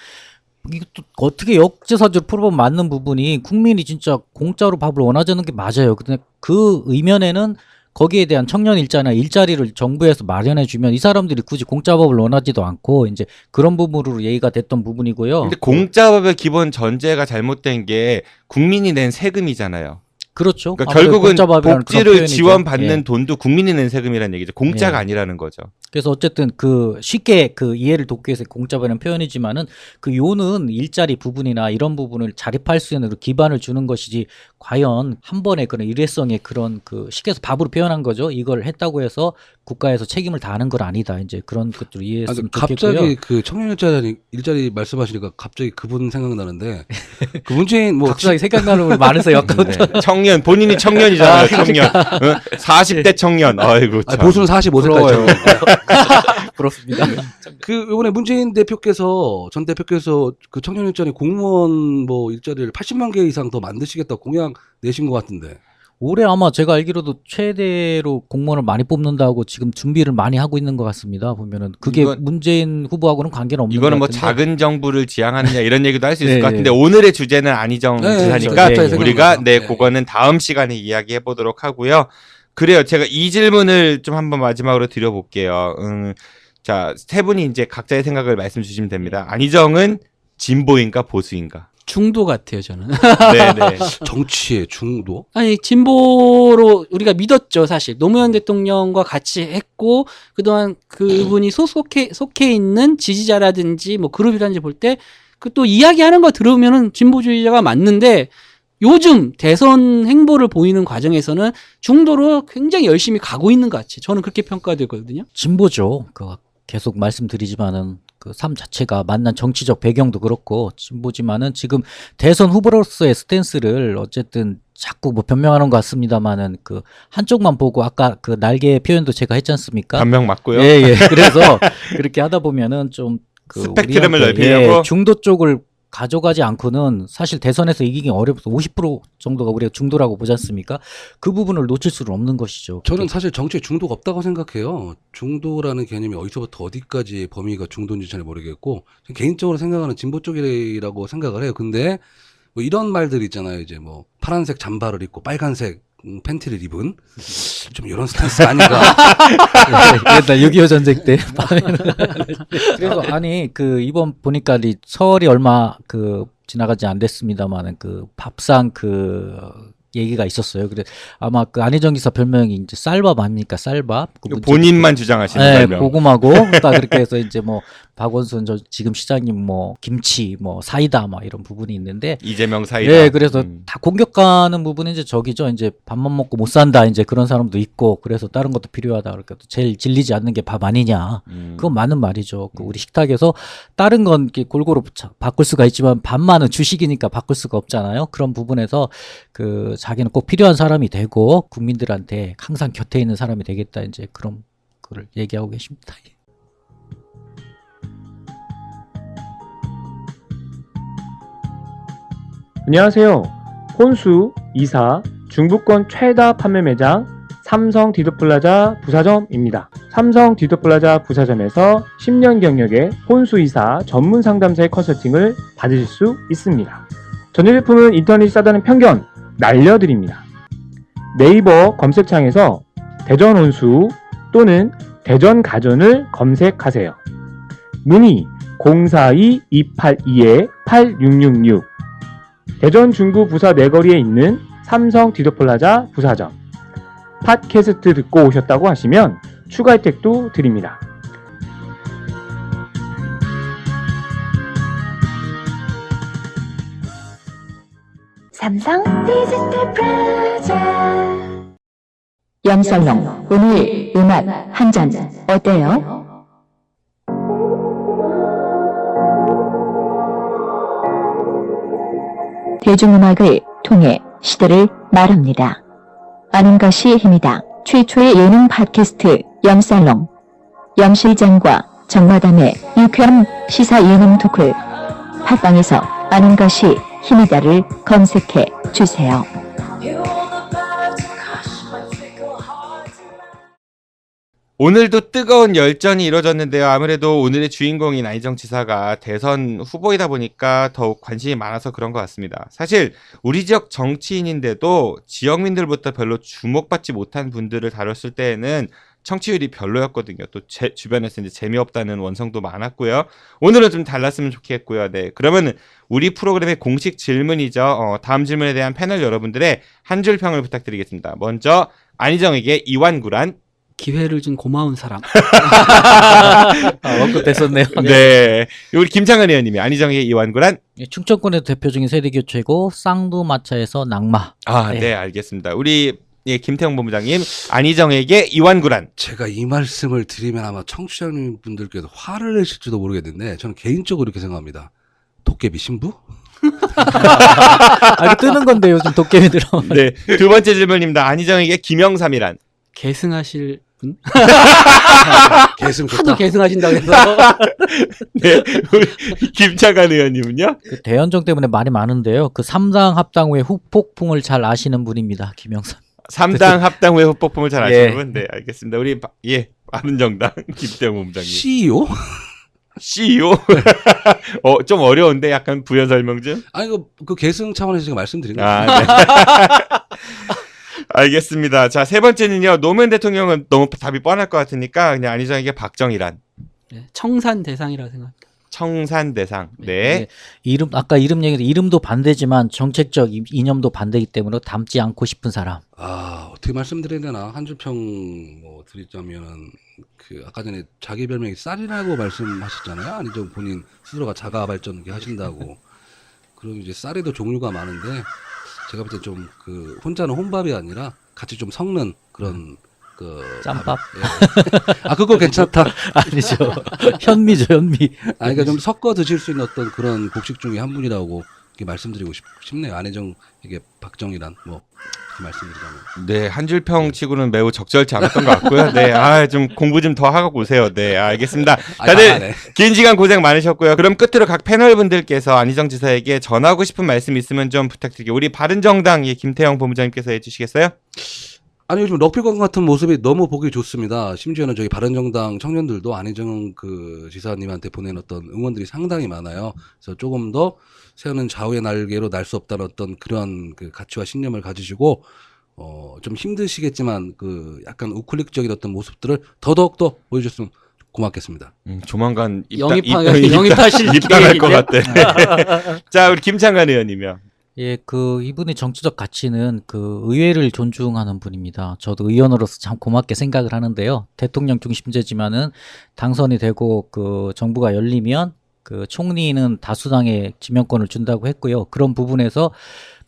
이것도 어떻게 역지사지로 풀어보면 맞는 부분이 국민이 진짜 공짜로 밥을 원하지 않는 게 맞아요. 근데 그 의면에는 거기에 대한 청년 일자나 일자리를 정부에서 마련해 주면 이 사람들이 굳이 공짜밥을 원하지도 않고 이제 그런 부분으로 예의가 됐던 부분이고요.
근데 공짜밥의 기본 전제가 잘못된 게 국민이 낸 세금이잖아요.
그렇죠.
그러니까 결국은 복지를 지원받는 돈도 국민이 낸 세금이라는 얘기죠. 공짜가 아니라는 거죠.
그래서 어쨌든 그 쉽게 그 이해를 돕기 위해서 공짜밥이라는 표현이지만은 그 요는 일자리 부분이나 이런 부분을 자립할 수 있는 기반을 주는 것이지 과연 한 번에 그런 일회성의 그런 그 쉽게 해서 밥으로 표현한 거죠. 이걸 했다고 해서 국가에서 책임을 다하는 건 아니다. 이제 그런 것들을 이해했으면 좋겠고요.
갑자기 그 청년 일자리 말씀하시니까 갑자기 그분 생각나는데 그 문재인 뭐
갑자기 생각나는 분 많으세요.
청년 본인이 청년이잖아요. 청년. 40대 청년. 아이고 참.
보수는 45세까지.
부럽습니다.
그 이번에 문재인 대표께서 전 대표께서 그 청년 일자리 공무원 뭐 일자리를 80만 개 이상 더 만드시겠다 공약 내신 것 같은데
올해 아마 제가 알기로도 최대로 공무원을 많이 뽑는다고 지금 준비를 많이 하고 있는 것 같습니다. 보면은 그게 문재인 후보하고는 관계는 없는 것
이거는
같은데.
뭐 작은 정부를 지향하느냐 이런 얘기도 할 수 있을
네,
것 같은데
네.
오늘의 주제는 안희정 지사니까
그렇죠.
우리가 그거는 다음 시간에 이야기해 보도록 하고요. 그래요. 제가 이 질문을 좀 한번 마지막으로 드려볼게요. 자, 세 분이 이제 각자의 생각을 말씀 주시면 됩니다. 안희정은 진보인가 보수인가?
중도 같아요, 저는.
네네.
정치의 중도?
아니, 진보로 우리가 믿었죠, 사실. 노무현 대통령과 같이 했고, 그동안 그분이 속해 있는 지지자라든지 뭐 그룹이라든지 볼 때, 그 또 이야기하는 거 들으면은 진보주의자가 맞는데, 요즘 대선 행보를 보이는 과정에서는 중도로 굉장히 열심히 가고 있는 것 같아요. 저는 그렇게 평가되거든요.
진보죠. 계속 말씀드리지만은 그 삶 자체가 만난 정치적 배경도 그렇고 진보지만은 지금 대선 후보로서의 스탠스를 어쨌든 자꾸 뭐 변명하는 것 같습니다만은 그 한쪽만 보고 아까 그 날개 표현도 제가 했지 않습니까?
반명 맞고요.
예. 그래서 그렇게 하다 보면은 좀 그
스펙트럼을
우리한테,
넓히려고
중도 쪽을 가져가지 않고는 사실 대선에서 이기기 어렵서 50% 정도가 우리가 중도라고 보지 않습니까? 그 부분을 놓칠 수는 없는 것이죠.
저는 사실 정치에 중도가 없다고 생각해요. 중도라는 개념이 어디서부터 어디까지 범위가 중도인지 잘 모르겠고 개인적으로 생각하는 진보 쪽이라고 생각을 해요. 근데 뭐 이런 말들 있잖아요. 이제 뭐 파란색 잠바를 입고 빨간색 팬티를 입은 좀 이런 스탠스가 아닌가.
옛날 6.25 전쟁 때. 그래서 아니 그 이번 보니까 설이 얼마 지나가지 안 됐습니다만은 그 밥상 얘기가 있었어요. 그래 아마 그 안희정 기사 별명이 이제 쌀밥 아닙니까? 쌀밥.
본인만 주장하시는 별명.
고구마고 딱 그렇게 해서 이제 뭐 박원순 지금 시장님 뭐 김치 뭐 사이다 막 이런 부분이 있는데
이재명 사이다.
예, 그래서 다 공격하는 부분은 이제 저기죠. 이제 밥만 먹고 못 산다. 이제 그런 사람도 있고 그래서 다른 것도 필요하다. 그러니까 제일 질리지 않는 게 밥 아니냐. 그건 맞는 말이죠. 우리 식탁에서 다른 건 이렇게 골고루 바꿀 수가 있지만 밥만은 주식이니까 바꿀 수가 없잖아요. 그런 부분에서 자기는 꼭 필요한 사람이 되고 국민들한테 항상 곁에 있는 사람이 되겠다. 이제 그런 거를 얘기하고 계십니다.
안녕하세요. 혼수, 이사, 중부권 최다 판매 매장 삼성 디도플라자 부사점입니다. 삼성 디도플라자 부사점에서 10년 경력의 혼수, 이사 전문 상담사의 컨설팅을 받으실 수 있습니다. 전자 제품은 인터넷이 싸다는 편견 날려드립니다. 네이버 검색창에서 대전 혼수 또는 대전 가전을 검색하세요. 문의 042-282-8666 대전 중구 부사 내거리에 있는 삼성 디도플라자 부사점. 팟캐스트 듣고 오셨다고 하시면 추가 혜택도 드립니다.
삼성 디지털 프라자. 염설롱 오늘 음악 한 잔 어때요? 대중음악을 통해 시대를 말합니다. 아는 것이 힘이다. 최초의 예능 팟캐스트 염살롱. 염실장과 정마담의 유쾌한 시사 예능 토크. 팟빵에서 아는 것이 힘이다를 검색해 주세요.
오늘도 뜨거운 열전이 이뤄졌는데요. 아무래도 오늘의 주인공인 안희정 지사가 대선 후보이다 보니까 더욱 관심이 많아서 그런 것 같습니다. 사실 우리 지역 정치인인데도 지역민들부터 별로 주목받지 못한 분들을 다뤘을 때에는 청취율이 별로였거든요. 또 제 주변에서 이제 재미없다는 원성도 많았고요. 오늘은 좀 달랐으면 좋겠고요. 네, 그러면 우리 프로그램의 공식 질문이죠. 다음 질문에 대한 패널 여러분들의 한 줄 평을 부탁드리겠습니다. 먼저 안희정에게 이완구란
기회를 준 고마운 사람.
원급 됐었네요.
네. 우리 김창은 의원님이 안희정에게 이완구란
충청권의 대표적인 세대교체고 쌍두마차에서 낙마.
네, 알겠습니다. 우리 김태형 본부장님 안희정에게 이완구란
제가 이 말씀을 드리면 아마 청취자분들께서 화를 내실지도 모르겠는데 저는 개인적으로 이렇게 생각합니다. 도깨비 신부?
뜨는 건데 요즘 도깨비 들어.
네. 두 번째 질문입니다. 안희정에게 김영삼이란
계승하실 분?
계승 좋다.
하도 계승하신다고 해서.
네. 우리 김창관 의원님은요?
대연정 때문에 말이 많은데요. 삼당 합당 후에 후폭풍을 잘 아시는 분입니다. 김영삼.
3당 합당 후의 후폭풍을 잘 아시는
예.
분? 네, 알겠습니다. 우리 바른정당 김태형 본부장님.
CEO?
CEO? 좀 어려운데 약간 부연 설명 좀?
아니 그 계승 차원에서 제가 말씀드린 거예요.
네. 알겠습니다. 자, 세 번째는요. 노무현 대통령은 너무 답이 뻔할 것 같으니까 그냥 안희정에게 박정희란.
네, 청산 대상이라고 생각합니다.
청산 대상. 네.
이름 아까 이름 얘기도 이름도 반대지만 정책적 이념도 반대이기 때문에 닮지 않고 싶은 사람.
아, 어떻게 말씀드려야 되나? 한 줄 평 뭐 드리자면은 그 아까 전에 자기 별명이 쌀이라고 말씀하셨잖아요. 안희정 본인 스스로가 자가 발전 하신다고. 그리고 이제 쌀에도 종류가 많은데 제가 볼 때 좀 그 혼자는 혼밥이 아니라 같이 좀 섞는 그런 그
짬밥?
예. 아, 그거 괜찮다.
아니죠. 현미죠, 현미.
아, 그러니까 좀 섞어 드실 수 있는 어떤 그런 곡식 중에 한 분이라고 이렇게 말씀드리고 싶네요. 안희정에게 박정희란 뭐 이렇게 말씀드리자면.
네, 한 줄 평 치고는 매우 적절치 않았던 것 같고요. 네, 좀 공부 좀 더 하고 오세요. 네, 알겠습니다. 다들
네.
긴 시간 고생 많으셨고요. 그럼 끝으로 각 패널 분들께서 안희정 지사에게 전하고 싶은 말씀 있으면 좀 부탁드릴게요. 우리 바른정당의 김태형 본부장님께서 해주시겠어요?
아니 요즘 럭비건 같은 모습이 너무 보기 좋습니다. 심지어는 저희 바른정당 청년들도 안희정 그 지사님한테 보낸 어떤 응원들이 상당히 많아요. 그래서 조금 더 새우는 좌우의 날개로 날 수 없다는 어떤 그런 그 가치와 신념을 가지시고 좀 힘드시겠지만 그 약간 우클릭적인 어떤 모습들을 더더욱 보여주셨으면 고맙겠습니다.
조만간
영입하실
입당할 것 같아. 자, 우리 김창관 의원님이요.
예, 이분의 정치적 가치는 의회를 존중하는 분입니다. 저도 의원으로서 참 고맙게 생각을 하는데요. 대통령 중심제지만은 당선이 되고 정부가 열리면 총리는 다수당의 지명권을 준다고 했고요. 그런 부분에서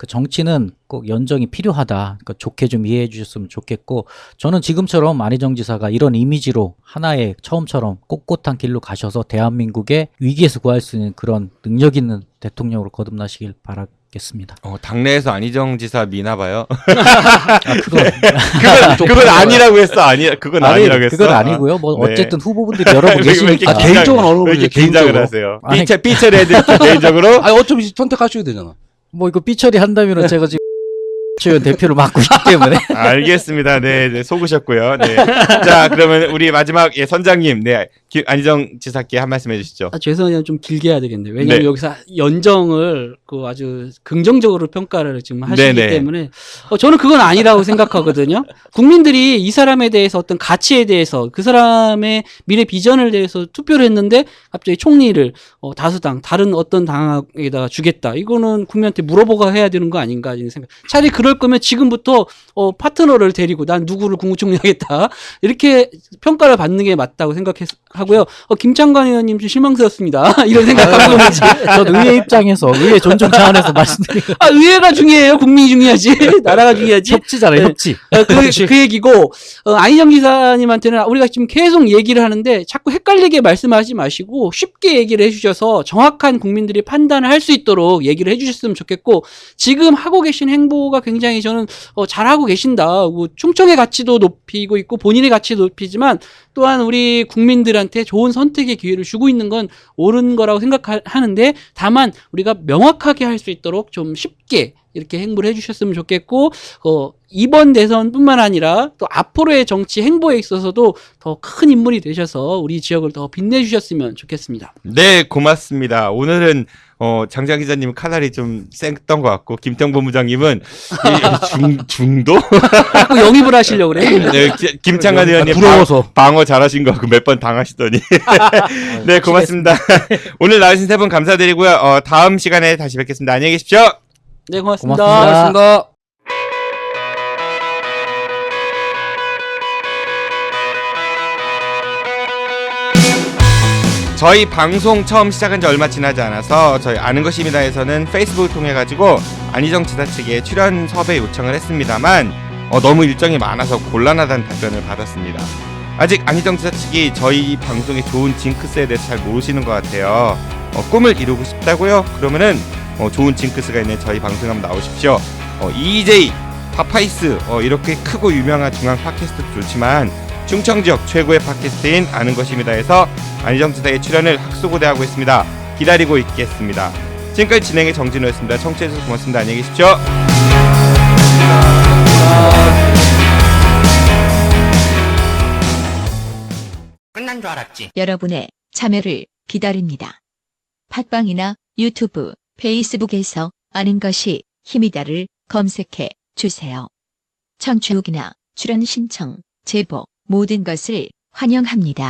정치는 꼭 연정이 필요하다. 좋게 좀 이해해 주셨으면 좋겠고, 저는 지금처럼 안희정 지사가 이런 이미지로 하나의 처음처럼 꼿꼿한 길로 가셔서 대한민국의 위기에서 구할 수 있는 그런 능력 있는 대통령으로 거듭나시길 바라겠습니다.
당내에서 안희정 지사 미나 봐요.
그건
그건 아니라고 했어. 그건 아니라고 했어.
그건 아니고요. 뭐
네.
어쨌든 후보분들이 여러 분 계시니까.
개인적으로 어느
왜 이렇게
분이
긴장을
개인적으로.
하세요? 삐처리 해드릴게요. 개인적으로.
아니 어차피 선택하셔야 되잖아.
뭐 이거 삐처리 한다면은 제가 지금 의원 대표를 맡고 있기 때문에.
알겠습니다. 네, 속으셨고요. 네. 자, 그러면 우리 마지막 선장님, 안희정 지사께 한 말씀 해주시죠.
죄송해요, 좀 길게 해야 되겠네요. 왜냐하면
네.
여기서 연정을 아주 긍정적으로 평가를 지금 하시기
네네.
때문에 저는 그건 아니라고 생각하거든요. 국민들이 이 사람에 대해서 어떤 가치에 대해서 그 사람의 미래 비전을 대해서 투표를 했는데 갑자기 총리를 다수당 다른 어떤 당에다가 주겠다. 이거는 국민한테 물어보고 해야 되는 거 아닌가 이런 생각. 차라리 그럴 거면 지금부터 파트너를 데리고 난 누구를 국무총리 하겠다. 이렇게 평가를 받는 게 맞다고 생각하고요. 김창관 의원님 좀 실망스럽습니다. 이런 생각하고
저는 의회 입장에서 의회 존중 차원에서 말씀드리고.
의회가 중요해요. 국민이 중요하지. 나라가 중요하지.
협치잖아요, 협치.
그 얘기고 안희정 지사님한테는 우리가 지금 계속 얘기를 하는데 자꾸 헷갈리게 말씀하지 마시고 쉽게 얘기를 해주셔서 정확한 국민들이 판단을 할 수 있도록 얘기를 해주셨으면 좋겠고, 지금 하고 계신 행보가 굉장히 저는 잘하고 계신다. 충청의 가치도 높이고 있고 본인의 가치도 높이지만 또한 우리 국민들한테 좋은 선택의 기회를 주고 있는 건 옳은 거라고 생각하는데, 다만 우리가 명확하게 할 수 있도록 좀 쉽게 이렇게 행보를 해주셨으면 좋겠고, 이번 대선뿐만 아니라 또 앞으로의 정치 행보에 있어서도 더 큰 인물이 되셔서 우리 지역을 더 빛내주셨으면 좋겠습니다.
네, 고맙습니다. 오늘은 장장 기자님 칼날이 좀 셌던 것 같고, 김태형 본부장님은 중도?
자꾸 영입을 하시려고 그래.
네, 김창관 의원님
부러워서.
방어 잘하신 것 같고 몇 번 당하시더니. 네, 고맙습니다. 오늘 나오신 세 분 감사드리고요. 다음 시간에 다시 뵙겠습니다. 안녕히 계십시오.
네, 고맙습니다.
고맙습니다.
저희 방송 처음 시작한 지 얼마 지나지 않아서 저희 아는 것입니다에서는 페이스북을 통해 가지고 안희정 지사 측에 출연 섭외 요청을 했습니다만 너무 일정이 많아서 곤란하다는 답변을 받았습니다. 아직 안희정 지사 측이 저희 방송의 좋은 징크스에 대해서 잘 모르시는 것 같아요. 꿈을 이루고 싶다고요? 그러면은 좋은 징크스가 있는 저희 방송에 한번 나오십시오. EJ, 파파이스 이렇게 크고 유명한 중앙 팟캐스트도 좋지만 충청 지역 최고의 팟캐스트인 아는 것입니다에서 안희정 지사의 출연을 학수고대하고 있습니다. 기다리고 있겠습니다. 지금까지 진행의 정진호였습니다. 청취해주셔서 고맙습니다. 안녕히 계십시오.
끝난 줄 알았지.
여러분의 참여를 기다립니다. 팟빵이나 유튜브, 페이스북에서 아는 것이 힘이다를 검색해 주세요. 청취 후기나 출연 신청, 제보 모든 것을 환영합니다.